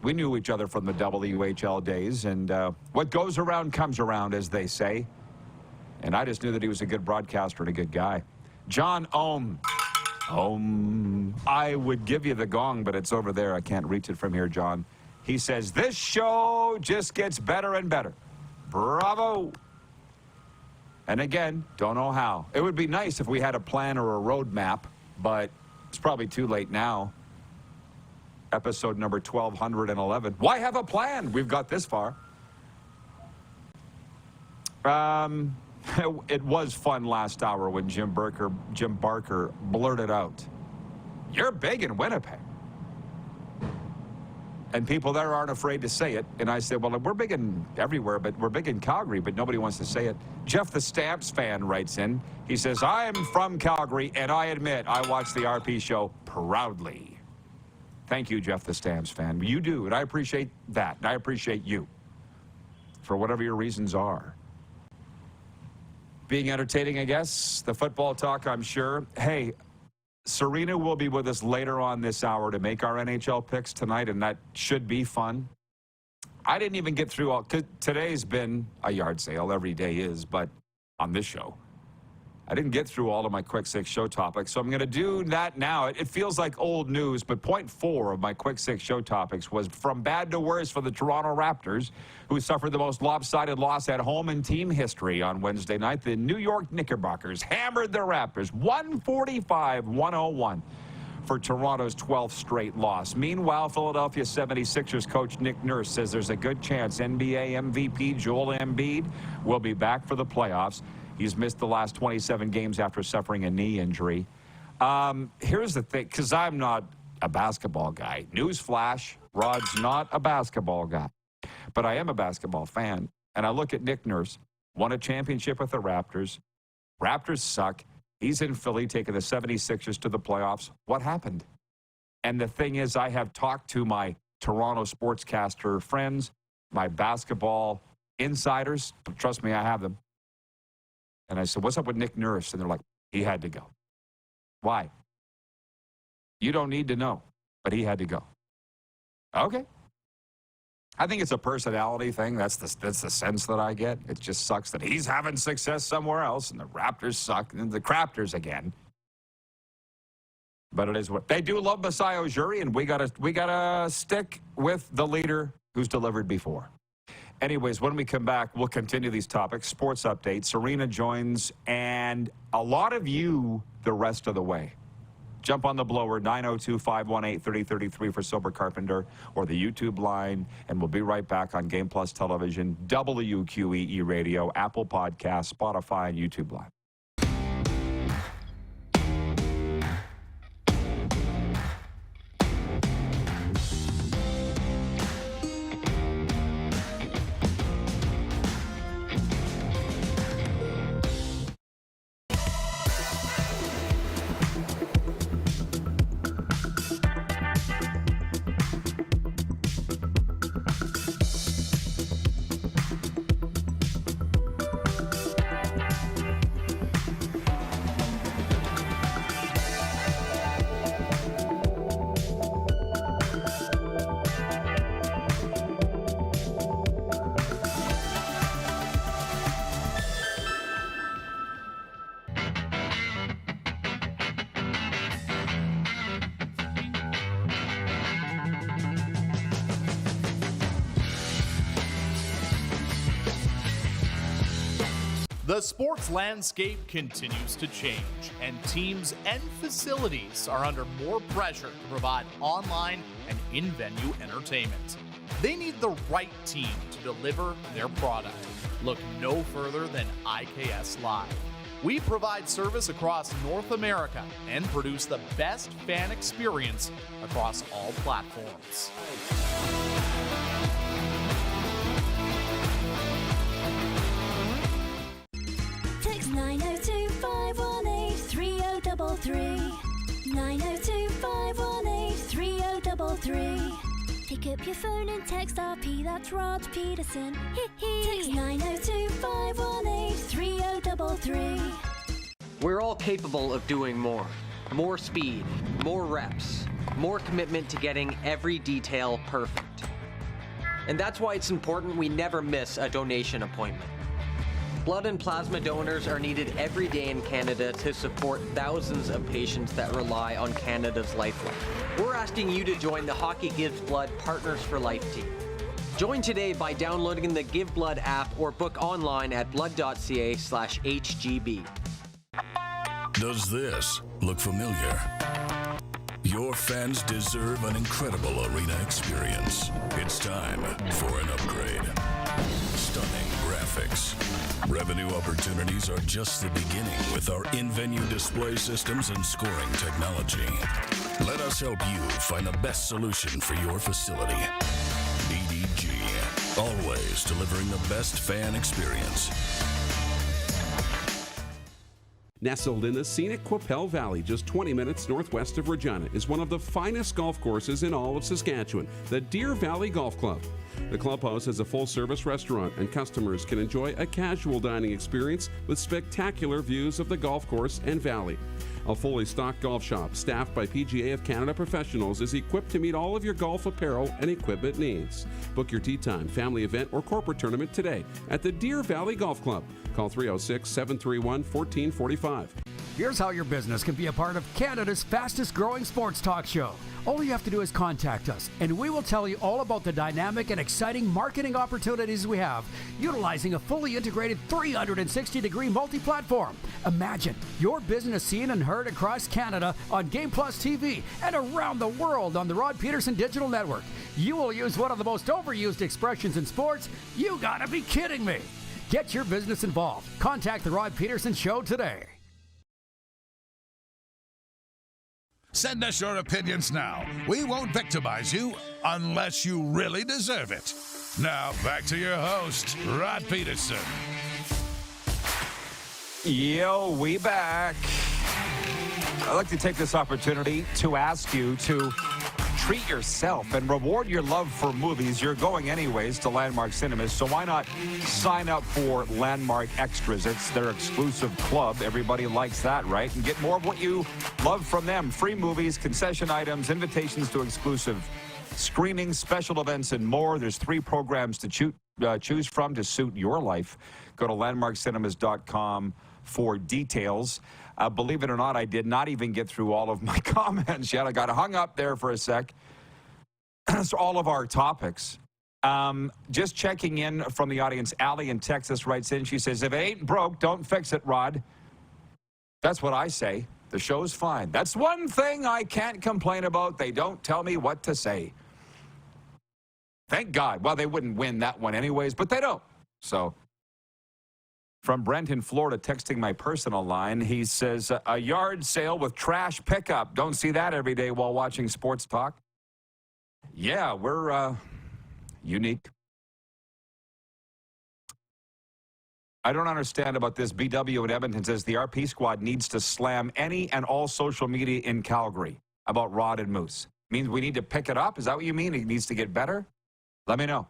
We knew each other from the WHL days, and what goes around comes around, as they say. And I just knew that he was a good broadcaster and a good guy. John Ohm. I would give you the gong, but it's over there. I can't reach it from here, John. He says, this show just gets better and better. Bravo. And again, don't know how. It would be nice if we had a plan or a roadmap, but it's probably too late now. Episode number 1211. Why have a plan? We've got this far. It was fun last hour when Jim Barker blurted out, "You're big in Winnipeg." And people there aren't afraid to say it. And I said, well, we're big in everywhere, but we're big in Calgary, but nobody wants to say it. Jeff the Stamps fan writes in. He says, I'm from Calgary, and I admit I watch the RP show proudly. Thank you, Jeff the Stamps fan. You do, and I appreciate that. And I appreciate you for whatever your reasons are. Being entertaining, I guess. The football talk, I'm sure. Hey, Serena will be with us later on this hour to make our NHL picks tonight, and that should be fun. I didn't even get through all, 'cause today's been a yard sale. Every day is, but on this show, I didn't get through all of my Quick Six show topics, so I'm going to do that now. It feels like old news, but point 4 of my Quick Six show topics was from bad to worse for the Toronto Raptors, who suffered the most lopsided loss at home in team history on Wednesday night. The New York Knickerbockers hammered the Raptors 145-101 for Toronto's 12th straight loss. Meanwhile, Philadelphia 76ers coach Nick Nurse says there's a good chance NBA MVP Joel Embiid will be back for the playoffs. He's missed the last 27 games after suffering a knee injury. Here's the thing, because I'm not a basketball guy. Newsflash, Rod's not a basketball guy. But I am a basketball fan. And I look at Nick Nurse, won a championship with the Raptors. Raptors suck. He's in Philly taking the 76ers to the playoffs. What happened? And the thing is, I have talked to my Toronto sportscaster friends, my basketball insiders. Trust me, I have them. And I said, what's up with Nick Nurse? And they're like, he had to go. Why? You don't need to know, but he had to go. Okay. I think it's a personality thing. That's the sense that I get. It just sucks that he's having success somewhere else and the Raptors suck, and the Craptors again. But it is what they do. Love Masai Ujiri, and we gotta stick with the leader who's delivered before. Anyways, when we come back, we'll continue these topics. Sports update. Serena joins, and a lot of you the rest of the way. Jump on the blower, 902-518-3033 for Sober Carpenter, or the YouTube line, and we'll be right back on Game Plus Television, WQEE Radio, Apple Podcasts, Spotify, and YouTube Live. The sports landscape continues to change, and teams and facilities are under more pressure to provide online and in-venue entertainment. They need the right team to deliver their product. Look no further than IKS Live. We provide service across North America and produce the best fan experience across all platforms. Text 902-518-3033. 902-518-3033. Pick up your phone and text RP, that's Rod Pedersen. Text 902-518-3033. We're all capable of doing more. More speed, more reps, more commitment to getting every detail perfect. And that's why it's important we never miss a donation appointment. Blood and plasma donors are needed every day in Canada to support thousands of patients that rely on Canada's lifeline. We're asking you to join the Hockey Gives Blood Partners for Life team. Join today by downloading the Give Blood app or book online at blood.ca/HGB. Does this look familiar? Your fans deserve an incredible arena experience. It's time for an upgrade. Stunning graphics. Revenue opportunities are just the beginning with our in-venue display systems and scoring technology. Let us help you find the best solution for your facility. BDG, always delivering the best fan experience. Nestled in the scenic Qu'Appelle Valley, just 20 minutes northwest of Regina, is one of the finest golf courses in all of Saskatchewan, the Deer Valley Golf Club. The clubhouse has a full-service restaurant, and customers can enjoy a casual dining experience with spectacular views of the golf course and valley. A fully stocked golf shop, staffed by PGA of Canada professionals, is equipped to meet all of your golf apparel and equipment needs. Book your tee time, family event, or corporate tournament today at the Deer Valley Golf Club. Call 306-731-1445. Here's how your business can be a part of Canada's fastest growing sports talk show. All you have to do is contact us, and we will tell you all about the dynamic and exciting marketing opportunities we have, utilizing a fully integrated 360-degree multi-platform. Imagine your business seen and heard across Canada on Game Plus TV and around the world on the Rod Pedersen Digital Network. You will use one of the most overused expressions in sports. You gotta be kidding me. Get your business involved. Contact the Rod Pedersen Show today. Send us your opinions now. We won't victimize you unless you really deserve it. Now, back to your host, Rod Pedersen. Yo, we back. I'd like to take this opportunity to ask you to treat yourself and reward your love for movies. You're going anyways to Landmark Cinemas, so why not sign up for Landmark Extras? It's their exclusive club. Everybody likes that, right? And get more of what you love from them. Free movies, concession items, invitations to exclusive screenings, special events, and more. There's 3 programs to choose from to suit your life. Go to landmarkcinemas.com for details. Believe it or not, I did not even get through all of my comments yet. I got hung up there for a sec. So all of our topics. Just checking in from the audience. Allie in Texas writes in. She says, if it ain't broke, don't fix it, Rod. That's what I say. The show's fine. That's one thing I can't complain about. They don't tell me what to say. Thank God. Well, they wouldn't win that one anyways, but they don't. So... From Brent in Florida, texting my personal line, he says, a yard sale with trash pickup. Don't see that every day while watching sports talk. Yeah, we're unique. I don't understand about this. BW in Edmonton says the RP squad needs to slam any and all social media in Calgary about Rod and Moose. Means we need to pick it up? Is that what you mean? It needs to get better? Let me know.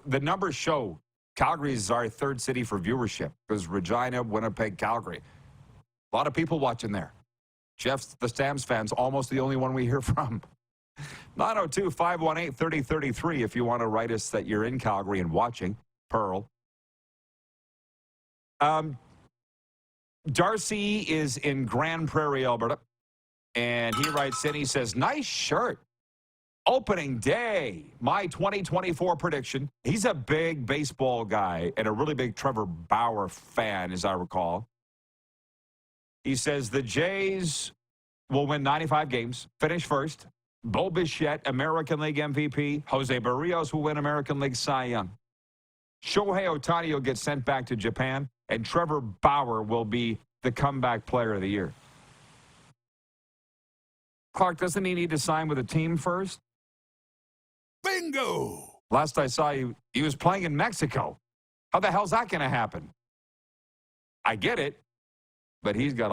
The numbers show Calgary is our 3rd city for viewership because Regina, Winnipeg, Calgary. A lot of people watching there. Jeff, the Stamps fans, almost the only one we hear from. 902-518-3033 if you want to write us that you're in Calgary and watching. Pearl. Darcy is in Grand Prairie, Alberta. And he writes in, he says, nice shirt. Opening day, my 2024 prediction. He's a big baseball guy and a really big Trevor Bauer fan, as I recall. He says the Jays will win 95 games, finish first. Bo Bichette, American League MVP. Jose Barrios will win American League Cy Young. Shohei Ohtani will get sent back to Japan, and Trevor Bauer will be the comeback player of the year. Clark, doesn't he need to sign with a team first? Bingo! Last I saw, he was playing in Mexico. How the hell's that going to happen? I get it, but he's got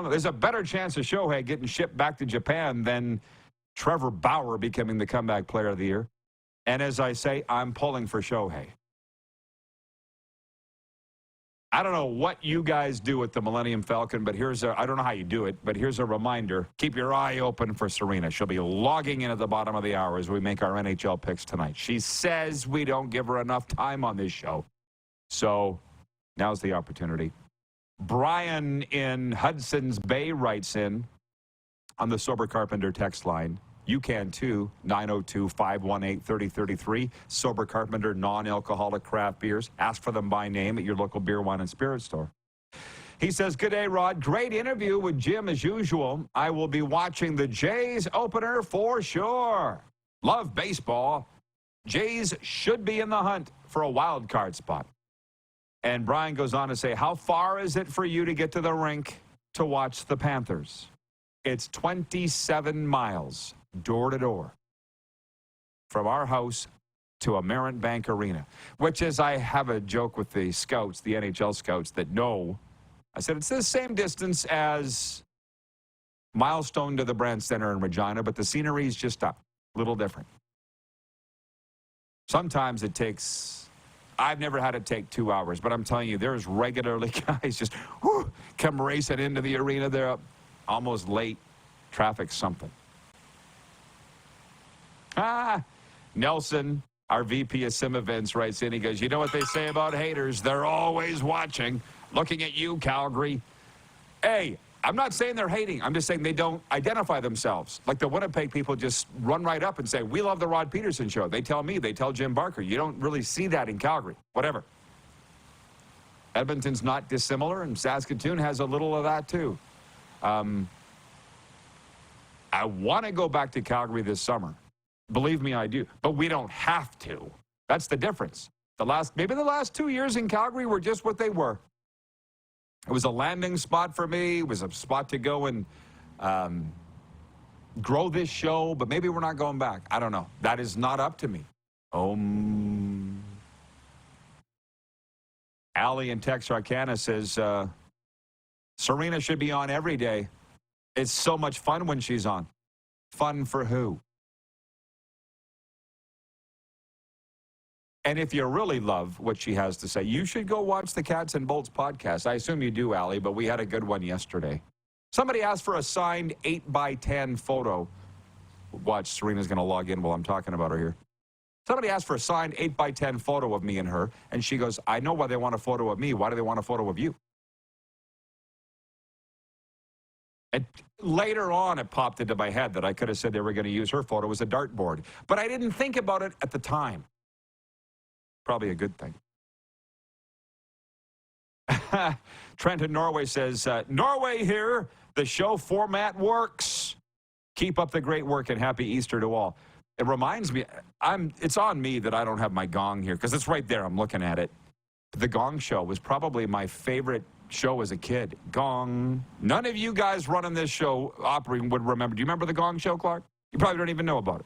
there's a better chance of Shohei getting shipped back to Japan than Trevor Bauer becoming the comeback player of the year. And as I say, I'm pulling for Shohei. I don't know what you guys do with the Millennium Falcon, but I don't know how you do it, but here's a reminder. Keep your eye open for Serena. She'll be logging in at the bottom of the hour as we make our NHL picks tonight. She says we don't give her enough time on this show. So now's the opportunity. Brian in Hudson's Bay writes in on the Sober Carpenter text line. You can too, 902-518-3033. Sober Carpenter, non-alcoholic craft beers. Ask for them by name at your local beer, wine, and spirit store. He says, good day, Rod. Great interview with Jim as usual. I will be watching the Jays opener for sure. Love baseball. Jays should be in the hunt for a wild card spot. And Brian goes on to say, how far is it for you to get to the rink to watch the Panthers? It's 27 miles. Door to door, from our house to Amerant Bank Arena, which is, I have a joke with the scouts, the NHL scouts that know. I said, it's the same distance as Milestone to the Brand Center in Regina, but the scenery is just a little different. Sometimes it takes, I've never had it take 2 hours, but I'm telling you, there's regularly guys just come racing into the arena. They're almost late. Traffic something. Nelson, our VP of Sim Events, writes in. He goes, you know what they say about haters? They're always watching. Looking at you, Calgary. Hey, I'm not saying they're hating. I'm just saying they don't identify themselves. Like the Winnipeg people just run right up and say, we love the Rod Pedersen show. They tell me, they tell Jim Barker. You don't really see that in Calgary. Whatever. Edmonton's not dissimilar, and Saskatoon has a little of that too. I want to go back to Calgary this summer. Believe me, I do. But we don't have to. That's the difference. Maybe the last 2 years in Calgary were just what they were. It was a landing spot for me. It was a spot to go and grow this show. But maybe we're not going back. I don't know. That is not up to me. Allie in Texarkana says, Serena should be on every day. It's so much fun when she's on. Fun for who? And if you really love what she has to say, you should go watch the Cats and Bolts podcast. I assume you do, Allie, but we had a good one yesterday. Somebody asked for a signed 8x10 photo. Watch, Serena's going to log in while I'm talking about her here. Somebody asked for a signed 8x10 photo of me and her, and she goes, I know why they want a photo of me. Why do they want a photo of you? And later on, it popped into my head that I could have said they were going to use her photo as a dartboard. But I didn't think about it at the time. Probably a good thing. Trent in Norway says, Norway here, the show format works. Keep up the great work and happy Easter to all. It reminds me, it's on me that I don't have my gong here, because it's right there. I'm looking at it. The Gong Show was probably my favorite show as a kid. Gong. None of you guys running this show operating would remember. Do you remember the Gong Show, Clark? You probably don't even know about it.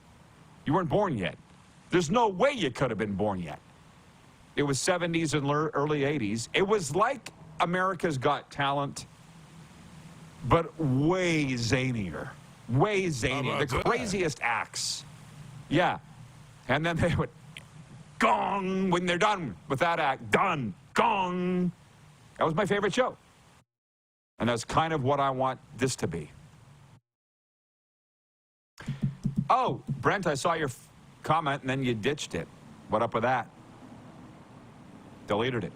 You weren't born yet. There's no way you could have been born yet. It was 70s and early 80s. It was like America's Got Talent, but way zanier. Way zanier. The craziest acts. Yeah. And then they would gong when they're done with that act. Done. Gong. That was my favorite show. And that's kind of what I want this to be. Oh, Brent, I saw your comment and then you ditched it. What up with that? Deleted it.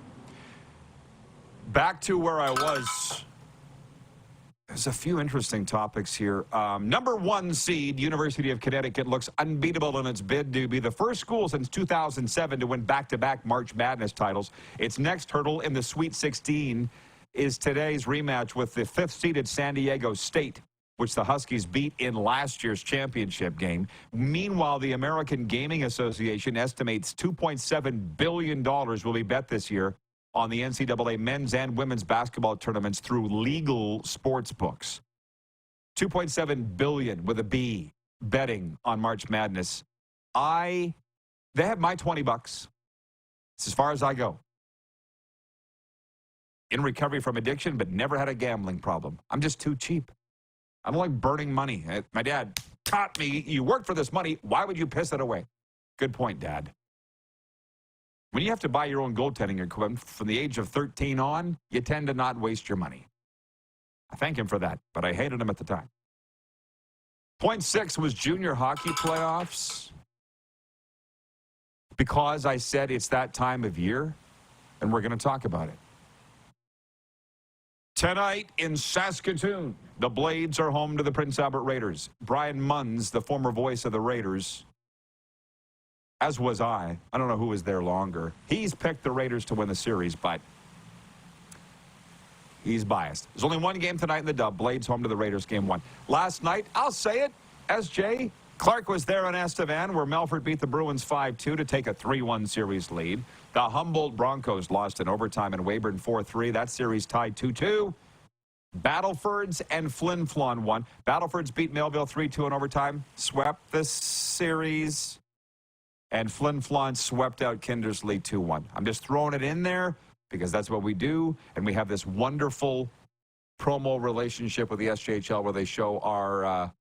Back to where I was. There's a few interesting topics here. Number 1 seed, University of Connecticut, looks unbeatable in its bid to be the first school since 2007 to win back-to-back March Madness titles. Its next hurdle in the Sweet 16 is today's rematch with the 5th-seeded San Diego State, which the Huskies beat in last year's championship game. Meanwhile, the American Gaming Association estimates $2.7 billion will be bet this year on the NCAA men's and women's basketball tournaments through legal sports books. $2.7 billion with a B betting on March Madness. They have my $20. It's as far as I go. In recovery from addiction, but never had a gambling problem. I'm just too cheap. I don't like burning money. My dad taught me, you worked for this money, why would you piss it away? Good point, Dad. When you have to buy your own goaltending equipment from the age of 13 on, you tend to not waste your money. I thank him for that, but I hated him at the time. Point 6 was junior hockey playoffs. Because I said it's that time of year, and we're going to talk about it. Tonight in Saskatoon, the Blades are home to the Prince Albert Raiders. Brian Munns, the former voice of the Raiders, as was I don't know who was there longer. He's picked the Raiders to win the series, but he's biased. There's only one game tonight in the dub. Blades home to the Raiders, game 1. Last night, I'll say it, SJ, Clark was there on Estevan, where Melfort beat the Bruins 5-2 to take a 3-1 series lead. The Humboldt Broncos lost in overtime in Weyburn 4-3. That series tied 2-2. Battlefords and Flin Flon won. Battlefords beat Millville 3-2 in overtime, swept the series, and Flin Flon swept out Kindersley 2-1. I'm just throwing it in there because that's what we do, and we have this wonderful promo relationship with the SJHL where they show our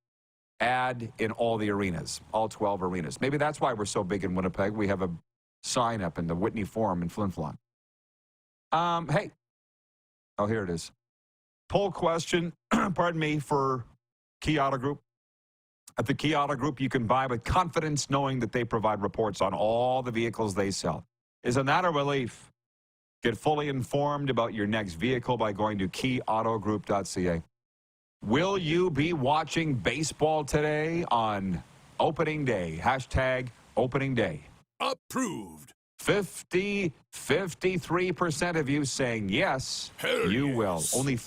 ad in all the arenas, all 12 arenas. Maybe that's why we're so big in Winnipeg. We have a sign up in the Whitney Forum in Flin Flon. Hey. Oh, here it is. Poll question, pardon me, for Key Auto Group. At the Key Auto Group, you can buy with confidence knowing that they provide reports on all the vehicles they sell. Isn't that a relief? Get fully informed about your next vehicle by going to keyautogroup.ca. Will you be watching baseball today on opening day? Hashtag opening day. Approved. 53% of you saying yes, you will. Only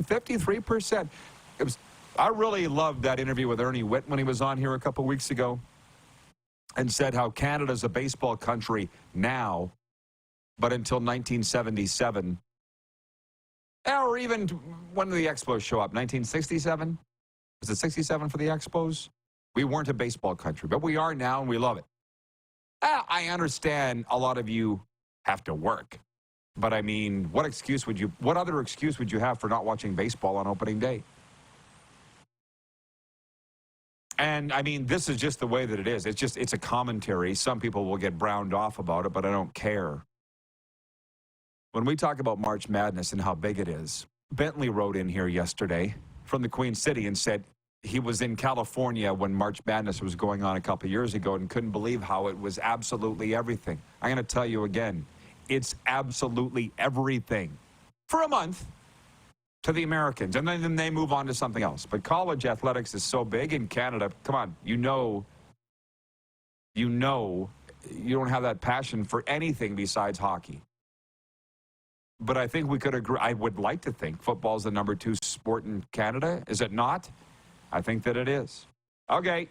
53%. I really loved that interview with Ernie Witt when he was on here a couple weeks ago and said how Canada's a baseball country now, but until 1977, or even when did the Expos show up? 1967? Was it 67 for the Expos? We weren't a baseball country, but we are now, and we love it. I understand a lot of you have to work, but I mean, what other excuse would you have for not watching baseball on opening day? And I mean, this is just the way that it is. It's a commentary. Some people will get browned off about it, but I don't care. When we talk about March Madness and how big it is, Bentley wrote in here yesterday from the Queen City and said he was in California when March Madness was going on a couple years ago and couldn't believe how it was absolutely everything. I'm going to tell you again, it's absolutely everything for a month to the Americans, and then they move on to something else. But college athletics is so big in Canada. Come on, you don't have that passion for anything besides hockey. But I think we could agree. I would like to think football's the number 2 sport in Canada. Is it not? I think that it is. Okay.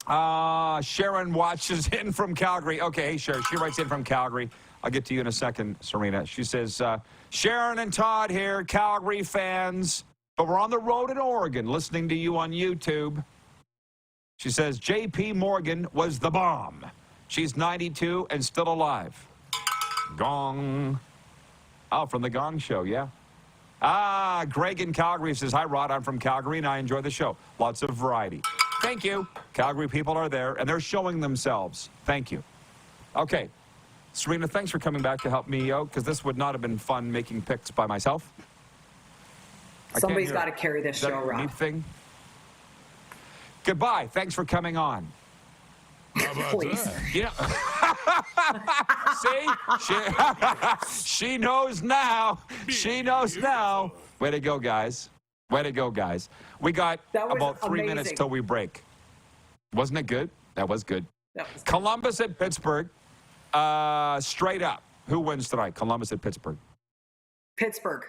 Sharon watches in from Calgary. Okay, hey, Sharon. She writes in from Calgary. I'll get to you in a second, Serena. She says, Sharon and Todd here, Calgary fans, but we're on the road in Oregon listening to you on YouTube. She says, J.P. Morgan was the bomb. She's 92 and still alive. Gong. Oh, from the Gong Show, yeah. Greg in Calgary says, hi, Rod. I'm from Calgary, and I enjoy the show. Lots of variety. Thank you. Calgary people are there, and they're showing themselves. Thank you. Okay. Serena, thanks for coming back to help me out, because this would not have been fun making picks by myself. Somebody's got to carry this show, Rob. Thing? Goodbye. Thanks for coming on. Please. You know, see? She knows now. She knows now. Way to go, guys. Way to go, guys. We got about 3 minutes till we break. Wasn't it good? That was good. Columbus at Pittsburgh. Straight up. Who wins tonight? Columbus at Pittsburgh. Pittsburgh.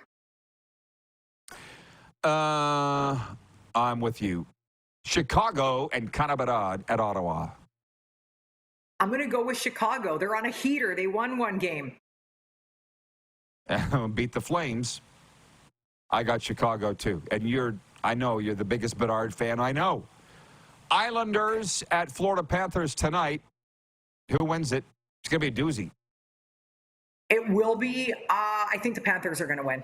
I'm with you. Chicago and Canada at Ottawa. I'm going to go with Chicago. They're on a heater. They won one game. Beat the Flames. I got Chicago too. And I know you're the biggest Bedard fan. I know. Islanders at Florida Panthers tonight. Who wins it? It's going to be a doozy. It will be. I think the Panthers are going to win.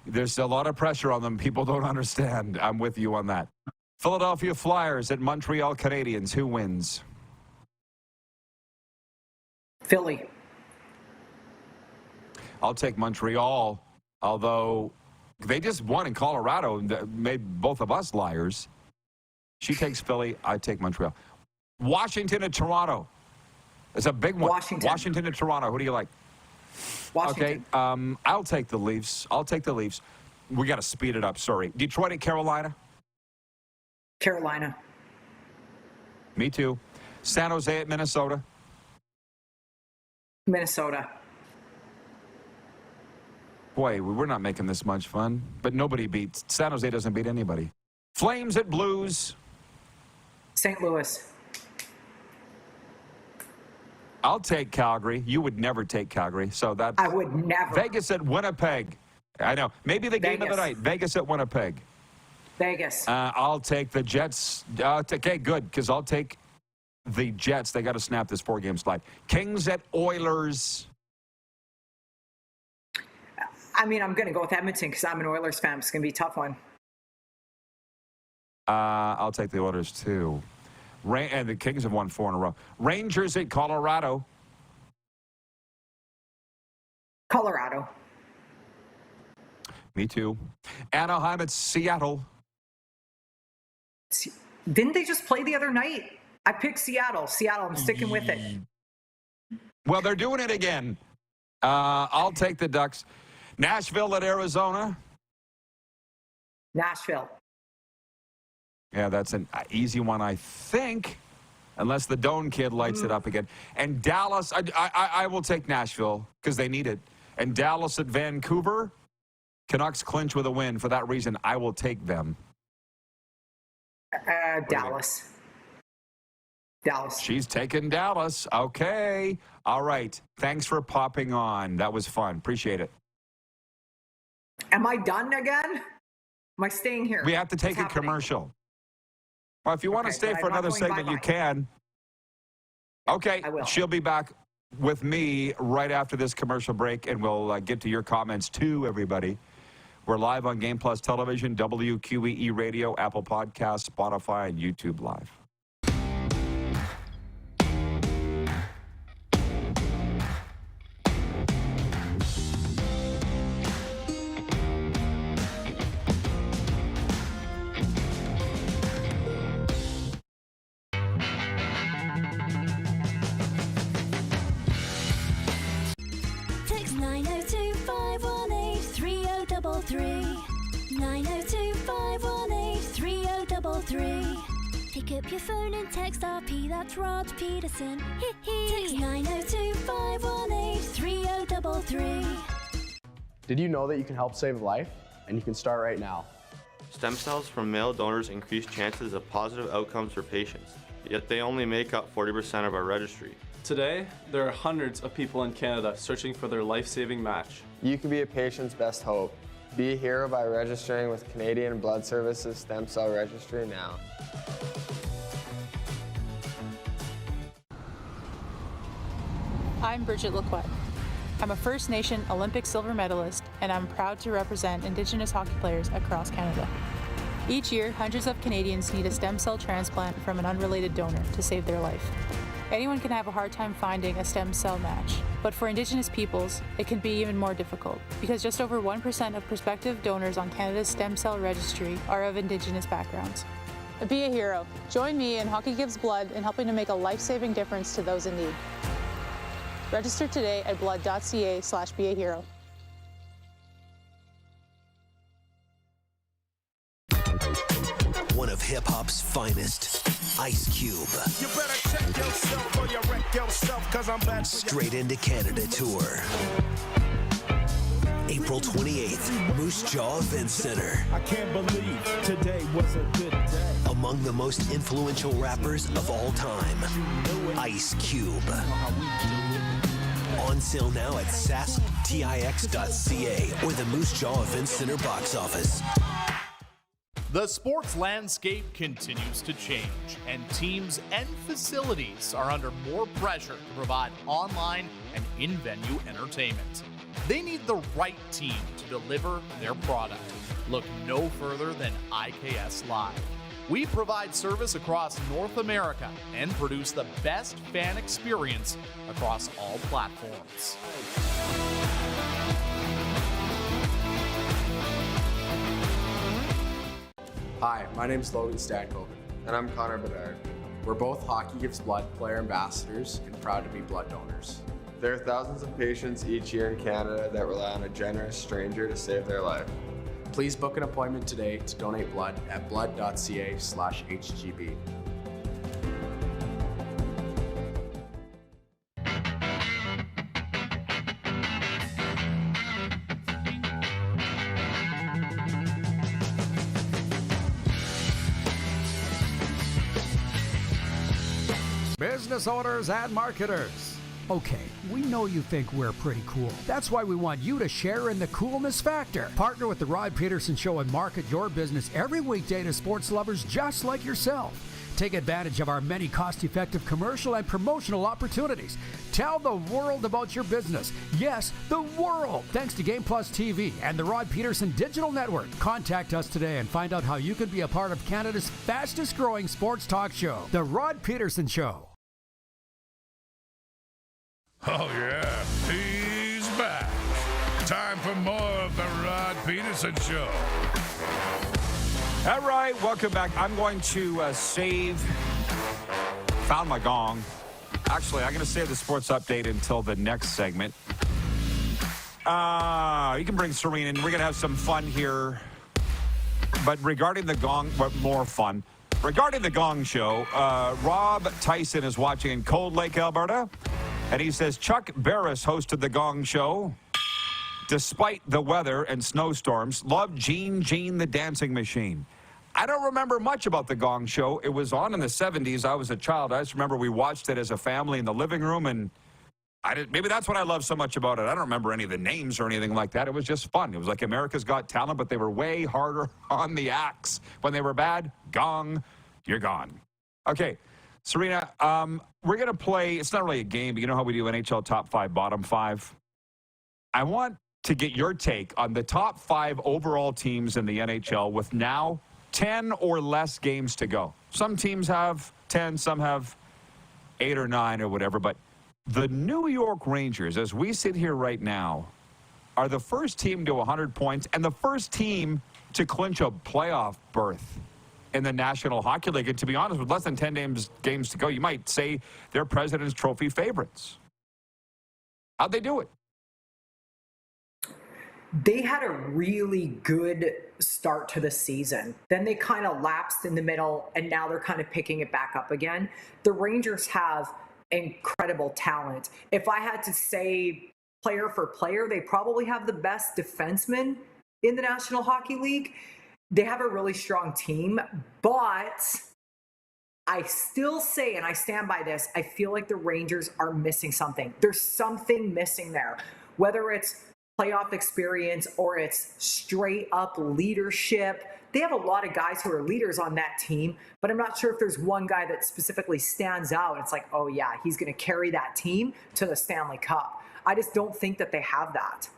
There's a lot of pressure on them. People don't understand. I'm with you on that. Philadelphia Flyers at Montreal Canadiens. Who wins? Philly. I'll take Montreal, although they just won in Colorado and made both of us liars. She takes Philly. I take Montreal. Washington at Toronto. It's a big one. Washington at Toronto. Who do you like? Washington. Okay, I'll take the Leafs. We got to speed it up. Sorry. Detroit at Carolina. Carolina. Me too. San Jose at Minnesota. Minnesota. Boy, we're not making this much fun. But nobody beats. San Jose doesn't beat anybody. Flames at Blues. St. Louis. I'll take Calgary. You would never take Calgary. So that's... I would never. Vegas at Winnipeg. I know. Maybe the game of the night. Vegas at Winnipeg. Vegas. I'll take the Jets. Okay, good, because I'll take the Jets. They got to snap this 4-game slide. Kings at Oilers. I mean, I'm going to go with Edmonton because I'm an Oilers fan. It's going to be a tough one. I'll take the Oilers, too. And the Kings have won 4 in a row. Rangers at Colorado. Colorado. Me too. Anaheim at Seattle. Didn't they just play the other night? I picked Seattle. I'm sticking with it. Well, they're doing it again. I'll take the Ducks. Nashville at Arizona. Nashville. Yeah, that's an easy one, I think, unless the Doan kid lights it up again. And Dallas, I will take Nashville because they need it. And Dallas at Vancouver, Canucks clinch with a win. For that reason, I will take them. Dallas. She's taking Dallas. Okay. All right. Thanks for popping on. That was fun. Appreciate it. Am I done again? Am I staying here? We have to take a commercial. Well, if you want to stay for another segment, you can. Okay. She'll be back with me right after this commercial break, and we'll get to your comments too, everybody. We're live on Game Plus Television, WQEE Radio, Apple Podcasts, Spotify, and YouTube Live. Text 902-518-3033. 902-518-3033. Pick up your phone and text RP, that's Rod Pedersen. Text 902-518-3033. Did you know that you can help save a life? And you can start right now. Stem cells from male donors increase chances of positive outcomes for patients, yet they only make up 40% of our registry. Today, there are hundreds of people in Canada searching for their life-saving match. You can be a patient's best hope. Be a hero by registering with Canadian Blood Services Stem Cell Registry now. I'm Bridget Lacquette. I'm a First Nation Olympic silver medalist, and I'm proud to represent Indigenous hockey players across Canada. Each year, hundreds of Canadians need a stem cell transplant from an unrelated donor to save their life. Anyone can have a hard time finding a stem cell match, but for Indigenous peoples, it can be even more difficult because just over 1% of prospective donors on Canada's stem cell registry are of Indigenous backgrounds. Be a hero. Join me in Hockey Gives Blood in helping to make a life-saving difference to those in need. Register today at blood.ca/beahero. One of hip-hop's finest, Ice Cube. You better check yourself or you wreck yourself, 'cause I'm back. Straight into Canada tour. April 28th, Moose Jaw Event Center. I can't believe today was a good day. Among the most influential rappers of all time, Ice Cube. On sale now at sasktix.ca or the Moose Jaw Event Center box office. The sports landscape continues to change, and teams and facilities are under more pressure to provide online and in-venue entertainment. They need the right team to deliver their product. Look no further than IKS Live. We provide service across North America and produce the best fan experience across all platforms. Hi, my name is Logan Stankoven. And I'm Connor Bedard. We're both Hockey Gives Blood player ambassadors and proud to be blood donors. There are thousands of patients each year in Canada that rely on a generous stranger to save their life. Please book an appointment today to donate blood at blood.ca/HGB. Business owners and marketers. Okay, we know you think we're pretty cool. That's why we want you to share in the coolness factor. Partner with the Rod Pedersen Show and market your business every weekday to sports lovers just like yourself. Take advantage of our many cost-effective commercial and promotional opportunities. Tell the world about your business. Yes, the world. Thanks to Game Plus TV and the Rod Pedersen Digital Network. Contact us today and find out how you can be a part of Canada's fastest-growing sports talk show, The Rod Pedersen Show. Oh, yeah, he's back. Time for more of the Rod Pedersen Show. All right, welcome back. I'm going to found my gong. Actually, I'm going to save the sports update until the next segment. You can bring Serena in. We're going to have some fun here. But regarding the gong, but more fun. Regarding the Gong Show, Rob Tyson is watching in Cold Lake, Alberta. And he says Chuck Barris hosted the Gong Show despite the weather and snowstorms. Loved Gene the Dancing Machine. I don't remember much about the Gong Show. It was on in the 70s. I was a child. I just remember we watched it as a family in the living room, and maybe that's what I love so much about it. I don't remember any of the names or anything like that. It was just fun. It was like America's Got Talent, but they were way harder on the acts. When they were bad, gong, you're gone. Okay. Serena, we're going to play, it's not really a game, but you know how we do NHL top 5, bottom 5? I want to get your take on the top 5 overall teams in the NHL with now 10 or less games to go. Some teams have 10, some have 8 or 9 or whatever, but the New York Rangers, as we sit here right now, are the first team to 100 points and the first team to clinch a playoff berth in the National Hockey League. And to be honest, with less than 10 games to go, you might say they're President's Trophy favorites. How'd they do it? They had a really good start to the season. Then they kind of lapsed in the middle, and now they're kind of picking it back up again. The Rangers have incredible talent. If I had to say player for player, they probably have the best defenseman in the National Hockey League. They have a really strong team, but I still say, and I stand by this, I feel like the Rangers are missing something. There's something missing there, whether it's playoff experience or it's straight up leadership. They have a lot of guys who are leaders on that team, but I'm not sure if there's one guy that specifically stands out. It's like, oh yeah, he's going to carry that team to the Stanley Cup. I just don't think that they have that.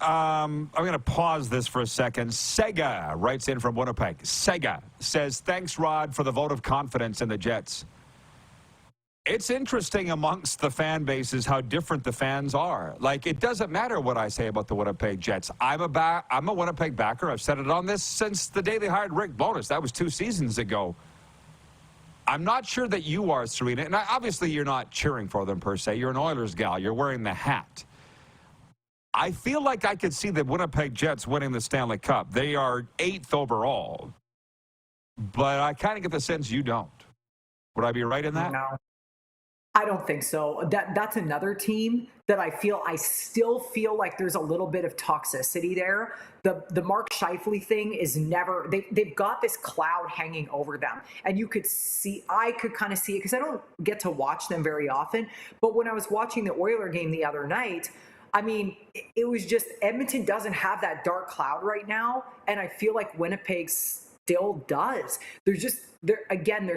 I'm going to pause this for a second. Sega writes in from Winnipeg. Sega says, thanks, Rod, for the vote of confidence in the Jets. It's interesting amongst the fan bases how different the fans are. Like, it doesn't matter what I say about the Winnipeg Jets. I'm a Winnipeg backer. I've said it on this since the day they hired Rick Bowness. That was 2 seasons ago. I'm not sure that you are, Serena. And obviously, you're not cheering for them, per se. You're an Oilers gal. You're wearing the hat. I feel like I could see the Winnipeg Jets winning the Stanley Cup. They are 8th overall. But I kind of get the sense you don't. Would I be right in that? No, I don't think so. That's another team that I still feel like there's a little bit of toxicity there. The Mark Scheifele thing is never, they've got this cloud hanging over them. And I could kind of see it because I don't get to watch them very often. But when I was watching the Oiler game the other night, I mean, it was just, Edmonton doesn't have that dark cloud right now. And I feel like Winnipeg still does. There's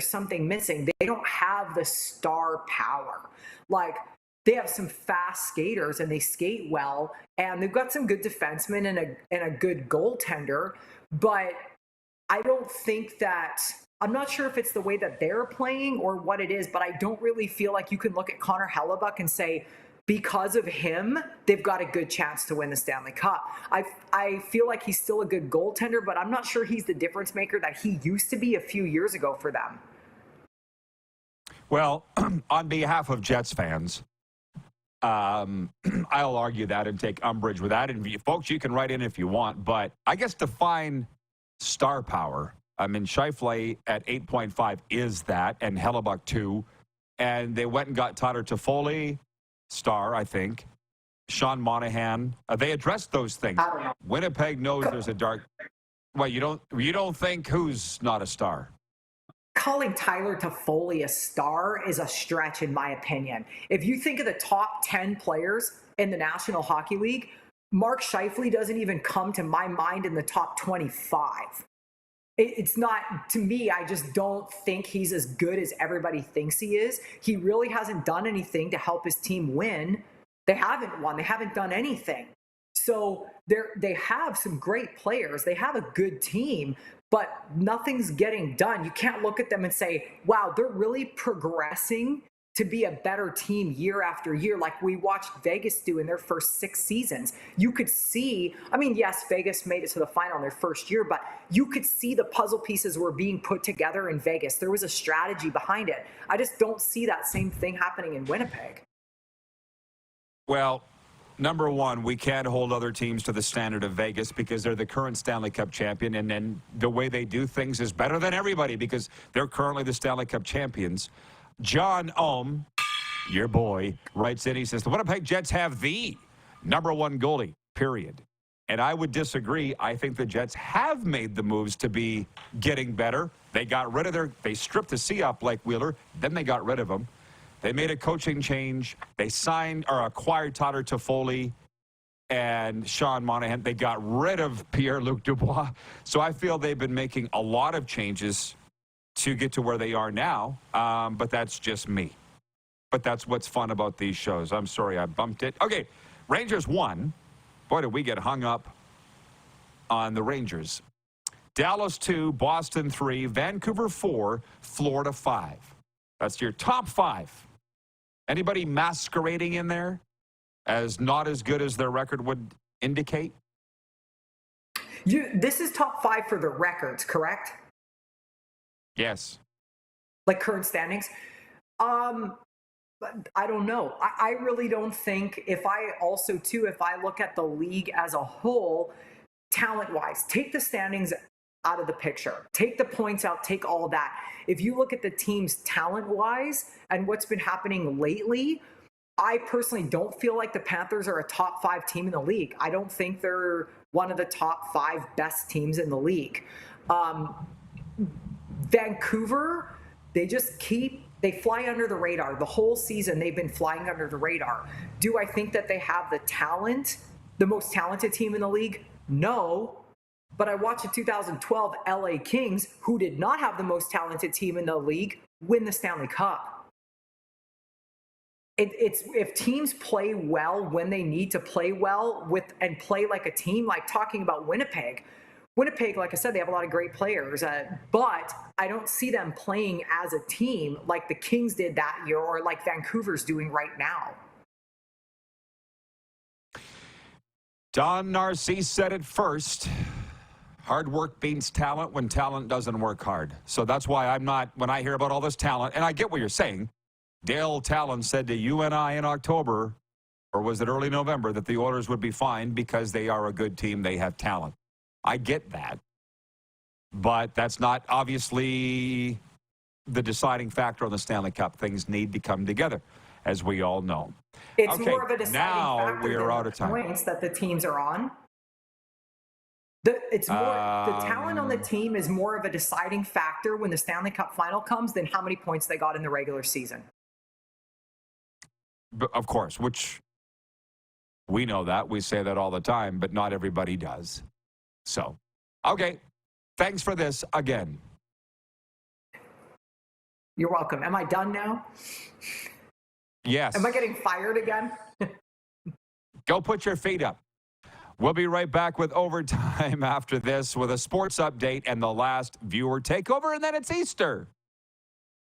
something missing. They don't have the star power. Like, they have some fast skaters and they skate well, and they've got some good defensemen and a good goaltender. But I don't think that, I'm not sure if it's the way that they're playing or what it is, but I don't really feel like you can look at Connor Hellebuck and say, because of him, they've got a good chance to win the Stanley Cup. I feel like he's still a good goaltender, but I'm not sure he's the difference maker that he used to be a few years ago for them. Well, on behalf of Jets fans, I'll argue that and take umbrage with that. And folks, you can write in if you want, but I guess define star power. I mean, Scheifele at 8.5 is that, and Hellebuck 2. And they went and got Tyler Toffoli, star, I think. Sean Monahan. They addressed those things. Winnipeg knows there's a dark. Well, you don't think who's not a star? Calling Tyler Toffoli a star is a stretch, in my opinion. If you think of the top 10 players in the National Hockey League, Mark Scheifele doesn't even come to my mind in the top 25. It's not, to me, I just don't think he's as good as everybody thinks he is. He really hasn't done anything to help his team win. They haven't won. They haven't done anything. So they have some great players. They have a good team, but nothing's getting done. You can't look at them and say, wow, they're really progressing to be a better team year after year, like we watched Vegas do in their first 6 seasons. You could see, I mean, yes, Vegas made it to the final in their first year, but you could see the puzzle pieces were being put together in Vegas. There was a strategy behind it. I just don't see that same thing happening in Winnipeg. Well, number one, we can't hold other teams to the standard of Vegas because they're the current Stanley Cup champion, and then the way they do things is better than everybody because they're currently the Stanley Cup champions. John Ohm, your boy, writes in, he says, the Winnipeg Jets have the number 1 goalie, period. And I would disagree. I think the Jets have made the moves to be getting better. They got rid of they stripped the C off Blake Wheeler, then they got rid of him. They made a coaching change. They signed or acquired Tyler Toffoli and Sean Monahan. They got rid of Pierre-Luc Dubois. So I feel they've been making a lot of changes to get to where they are now, but that's just me. But that's what's fun about these shows. I'm sorry I bumped it. Okay, Rangers won. Boy, did we get hung up on the Rangers. Dallas 2, Boston 3, Vancouver 4, Florida 5. That's your top 5. Anybody masquerading in there as not as good as their record would indicate? This is top 5 for the records, correct? Yes. Like current standings? I don't know. I really don't think, if I look at the league as a whole, talent-wise, take the standings out of the picture. Take the points out, take all that. If you look at the teams talent-wise and what's been happening lately, I personally don't feel like the Panthers are a top 5 team in the league. I don't think they're one of the top 5 best teams in the league. Vancouver, they fly under the radar. The whole season, they've been flying under the radar. Do I think that they have the talent, the most talented team in the league? No. But I watched the 2012 LA Kings, who did not have the most talented team in the league, win the Stanley Cup. If teams play well when they need to play well and play like a team, like talking about Winnipeg, like I said, they have a lot of great players, but I don't see them playing as a team like the Kings did that year or like Vancouver's doing right now. Don Narcisse said it first. Hard work beats talent when talent doesn't work hard. So that's why I'm not, when I hear about all this talent, and I get what you're saying, Dale Talon said to you and I in October, or was it early November, that the Oilers would be fine because they are a good team, they have talent. I get that. But that's not obviously the deciding factor on the Stanley Cup. Things need to come together. as we all know. It's okay, more of a deciding now factor we are than out the of time. points that the teams are on. It's more the talent on the team is more of a deciding factor when the Stanley Cup final comes than how many points they got in the regular season. Of course, which we know that. We say that all the time, but not everybody does. So, okay. Thanks for this again. You're welcome. Am I done now? Yes. Am I getting fired again? Go put your feet up. We'll be right back with overtime after this with a sports update and the last viewer takeover, and then it's Easter.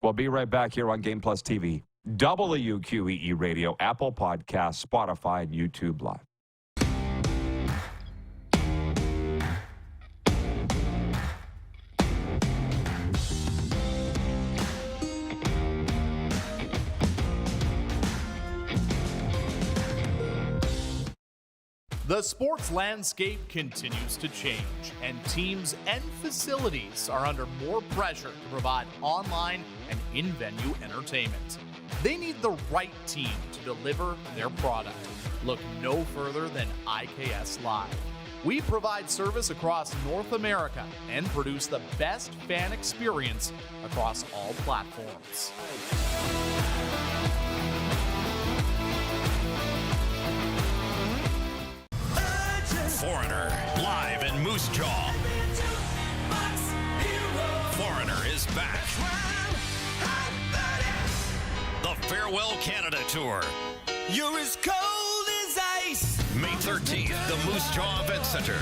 We'll be right back here on Game Plus TV, WQEE Radio, Apple Podcasts, Spotify, and YouTube Live. The sports landscape continues to change, and teams and facilities are under more pressure to provide online and in-venue entertainment. They need the right team to deliver their product. Look no further than IKS Live. We provide service across North America and produce the best fan experience across all platforms. Foreigner, live in Moose Jaw. Foreigner is back. The Farewell Canada Tour. You're as cold as ice. May 13th, the Moose Jaw Event Center.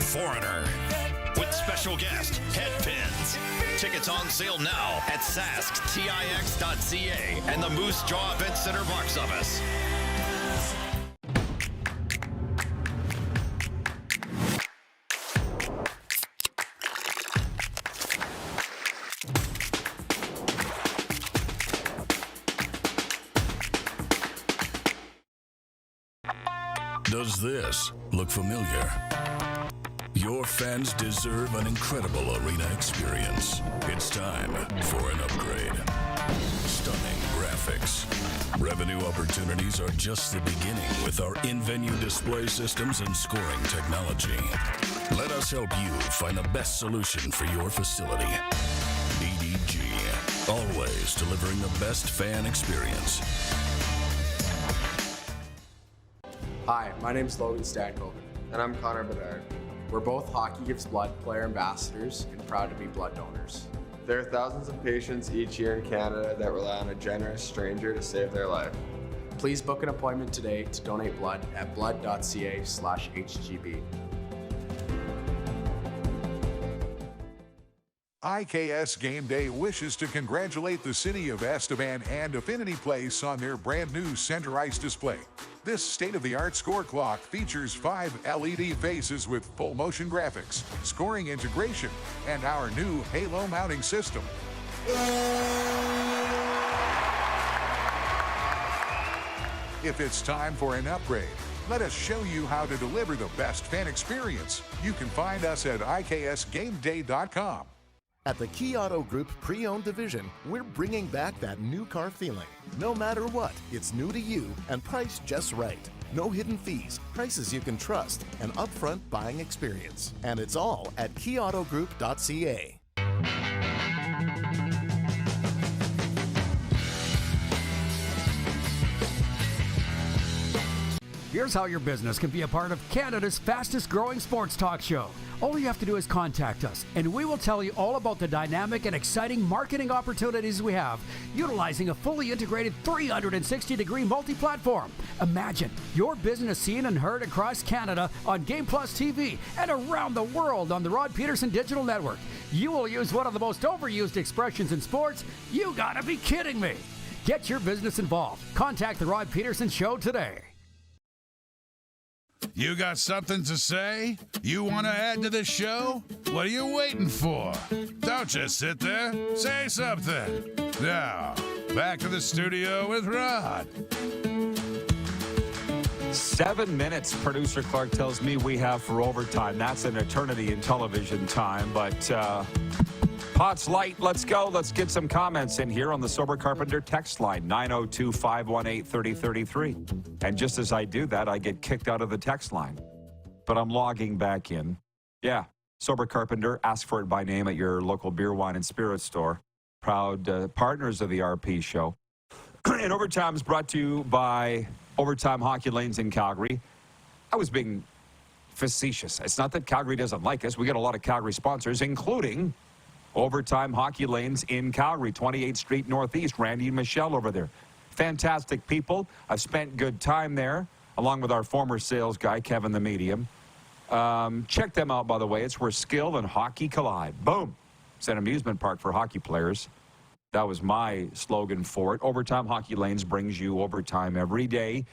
Foreigner, with special guest, Headpins. Tickets on sale now at sasktix.ca and the Moose Jaw Event Center box office. Does this look familiar? Your fans deserve an incredible arena experience. It's time for an upgrade. Stunning graphics. Revenue opportunities are just the beginning with our in-venue display systems and scoring technology. Let us help you find the best solution for your facility. DDG, always delivering the best fan experience. Hi, my name's Logan Stankoven. And I'm Connor Bedard. We're both Hockey Gives Blood player ambassadors and proud to be blood donors. There are thousands of patients each year in Canada that rely on a generous stranger to save their life. Please book an appointment today to donate blood at blood.ca/HGB. IKS Game Day wishes to congratulate the city of Estevan and Affinity Place on their brand new center ice display. This state-of-the-art score clock features 5 LED faces with full motion graphics, scoring integration, and our new halo mounting system. If it's time for an upgrade, let us show you how to deliver the best fan experience. You can find us at IKSGameDay.com. At the Key Auto Group Pre-Owned Division, we're bringing back that new car feeling. No matter what, it's new to you and priced just right. No hidden fees, prices you can trust, an upfront buying experience. And it's all at keyautogroup.ca. Here's how your business can be a part of Canada's fastest growing sports talk show. All you have to do is contact us, and we will tell you all about the dynamic and exciting marketing opportunities we have, utilizing a fully integrated 360-degree multi-platform. Imagine your business seen and heard across Canada on Game Plus TV and around the world on the Rod Pedersen Digital Network. You will use one of the most overused expressions in sports. You gotta be kidding me. Get your business involved. Contact the Rod Pedersen Show today. You got something to say? You want to add to the show? What are you waiting for? Don't just sit there. Say something. Now, back to the studio with Rod. 7 minutes, producer Clark tells me we have for overtime. That's an eternity in television time, but Pots light, let's go. Let's get some comments in here on the Sober Carpenter text line, 902-518-3033. And just as I do that, I get kicked out of the text line. But I'm logging back in. Yeah, Sober Carpenter, ask for it by name at your local beer, wine, and spirit store. Proud partners of the RP show. And Overtime is brought to you by Overtime Hockey Lanes in Calgary. I was being facetious. It's not that Calgary doesn't like us. We got a lot of Calgary sponsors, including Overtime Hockey Lanes in Calgary, 28th Street Northeast. Randy and Michelle over there. Fantastic people. I've spent good time there, along with our former sales guy, Kevin the Medium. Check them out, by the way. It's where skill and hockey collide. Boom. It's an amusement park for hockey players. That was my slogan for it. Overtime Hockey Lanes brings you overtime every day.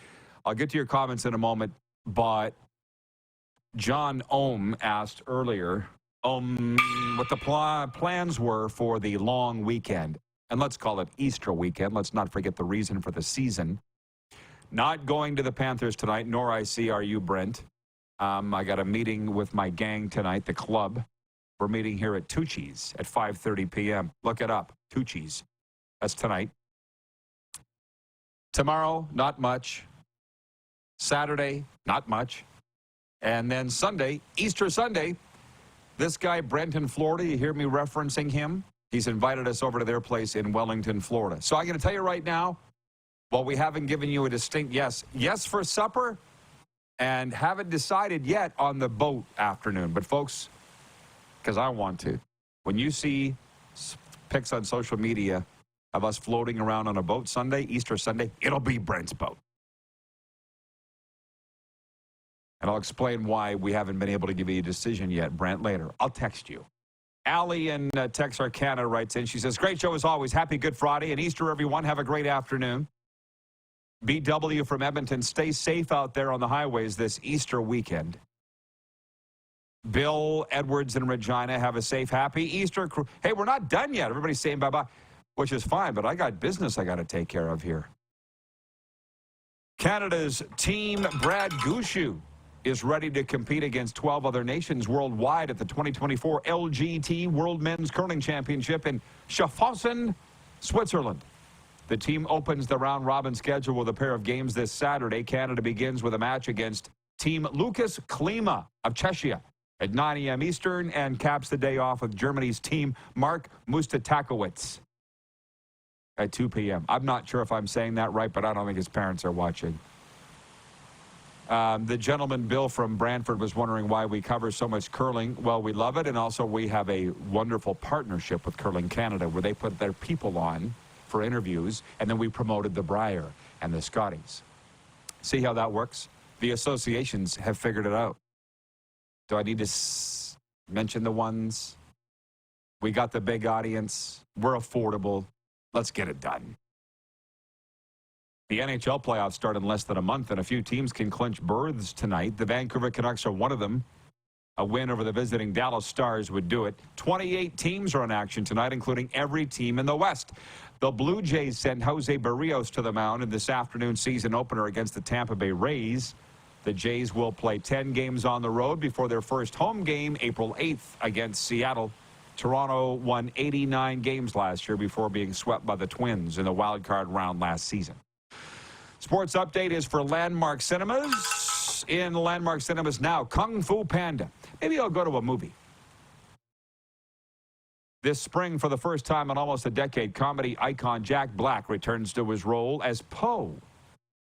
I'll get to your comments in a moment, but John Ohm asked earlier what the plans were for the long weekend. And let's call it Easter weekend. Let's not forget the reason for the season. Not going to the Panthers tonight, nor I see are you, Brent. I got a meeting with my gang tonight, the club. We're meeting here at Tucci's at 5:30 p.m. Look it up, Tucci's. That's tonight. Tomorrow, not much. Saturday, not much. And then Sunday, Easter Sunday, this guy, Brent in Florida, you hear me referencing him? He's invited us over to their place in Wellington, Florida. So I'm going to tell you right now, while we haven't given you a distinct yes for supper, and haven't decided yet on the boat afternoon. But folks, because I want to, when you see pics on social media of us floating around on a boat Sunday, Easter Sunday, it'll be Brent's boat. And I'll explain why we haven't been able to give you a decision yet, Brent, later. I'll text you. Allie in Texarkana writes in. She says, great show as always. Happy Good Friday and Easter, everyone. Have a great afternoon. BW from Edmonton, stay safe out there on the highways this Easter weekend. Bill Edwards in Regina, have a safe, happy Easter. Hey, we're not done yet. Everybody's saying bye-bye, which is fine, but I got business I got to take care of here. Canada's Team Brad Gushue is ready to compete against 12 other nations worldwide at the 2024 LGT World Men's Curling Championship in Schaffhausen, Switzerland. The team opens the round-robin schedule with a pair of games this Saturday. Canada begins with a match against Team Lucas Klima of Czechia at 9 a.m. Eastern and caps the day off with Germany's Team Mark Mustatakowicz at 2 p.m. I'm not sure if I'm saying that right, but I don't think his parents are watching. The gentleman, Bill from Brantford, was wondering why we cover so much curling. Well, we love it, and also we have a wonderful partnership with Curling Canada where they put their people on for interviews, and then we promoted the Brier and the Scotties. See how that works? The associations have figured it out. Do I need to mention the ones? We got the big audience. We're affordable. Let's get it done. The NHL playoffs start in less than a month, and a few teams can clinch berths tonight. The Vancouver Canucks are one of them. A win over the visiting Dallas Stars would do it. 28 teams are in action tonight, including every team in the West. The Blue Jays send Jose Barrios to the mound in this afternoon season opener against the Tampa Bay Rays. The Jays will play 10 games on the road before their first home game April 8th against Seattle. Toronto won 89 games last year before being swept by the Twins in the wild card round last season. Sports update is for Landmark Cinemas. In Landmark Cinemas now, Kung Fu Panda. Maybe I'll go to a movie. This spring, for the first time in almost a decade, comedy icon Jack Black returns to his role as Po,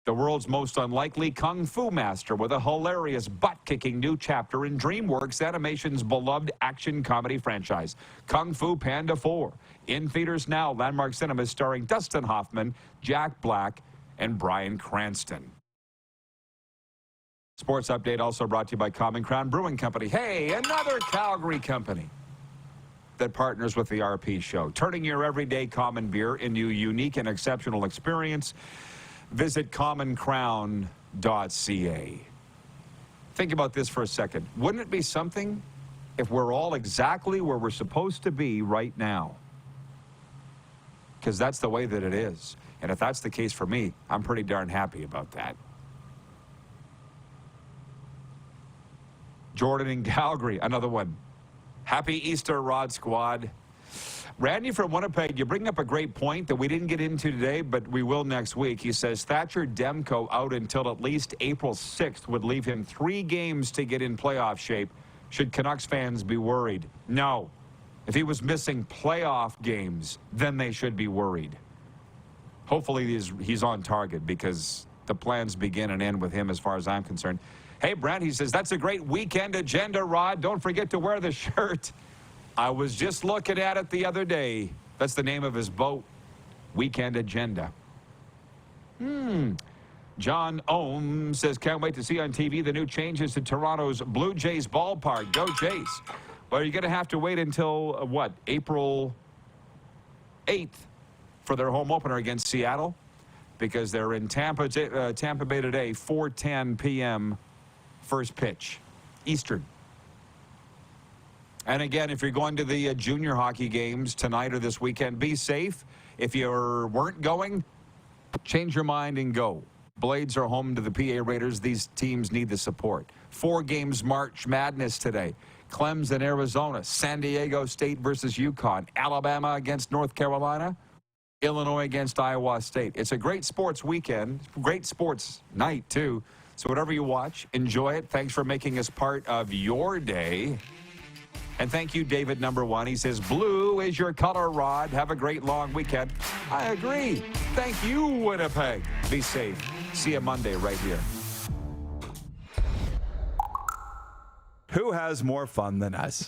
the world's most unlikely kung fu master, with a hilarious butt-kicking new chapter in DreamWorks Animation's beloved action comedy franchise, Kung Fu Panda 4. In theaters now, Landmark Cinemas starring Dustin Hoffman, Jack Black, and Bryan Cranston. Sports update also brought to you by Common Crown Brewing Company. Hey, another Calgary company that partners with the RP show, turning your everyday common beer into a unique and exceptional experience. Visit commoncrown.ca. Think about this for a second. Wouldn't it be something if we're all exactly where we're supposed to be right now? Because that's the way that it is. And if that's the case for me, I'm pretty darn happy about that. Jordan in Calgary, another one. Happy Easter, Rod Squad. Randy from Winnipeg, you bring up a great point that we didn't get into today, but we will next week. He says Thatcher Demko out until at least April 6th would leave him 3 games to get in playoff shape. Should Canucks fans be worried? No. If he was missing playoff games, then they should be worried. Hopefully he's on target because the plans begin and end with him as far as I'm concerned. Hey, Brent, he says, that's a great weekend agenda, Rod. Don't forget to wear the shirt. I was just looking at it the other day. That's the name of his boat. Weekend Agenda. John Ohm says, can't wait to see on TV the new changes to Toronto's Blue Jays ballpark. Go Jays. Well, you're going to have to wait until, April 8th for their home opener against Seattle because they're in Tampa Bay today, 4:10 p.m. first pitch, Eastern. And again, if you're going to the junior hockey games tonight or this weekend, be safe. If you weren't going, change your mind and go. Blades are home to the PA Raiders. These teams need the support. 4 games March Madness today. Clemson, Arizona. San Diego State versus UConn. Alabama against North Carolina. Illinois against Iowa State. It's a great sports weekend. Great sports night, too. So whatever you watch, enjoy it. Thanks for making us part of your day. And thank you, David #1. He says, blue is your color, Rod. Have a great long weekend. I agree. Thank you, Winnipeg. Be safe. See you Monday right here. Who has more fun than us?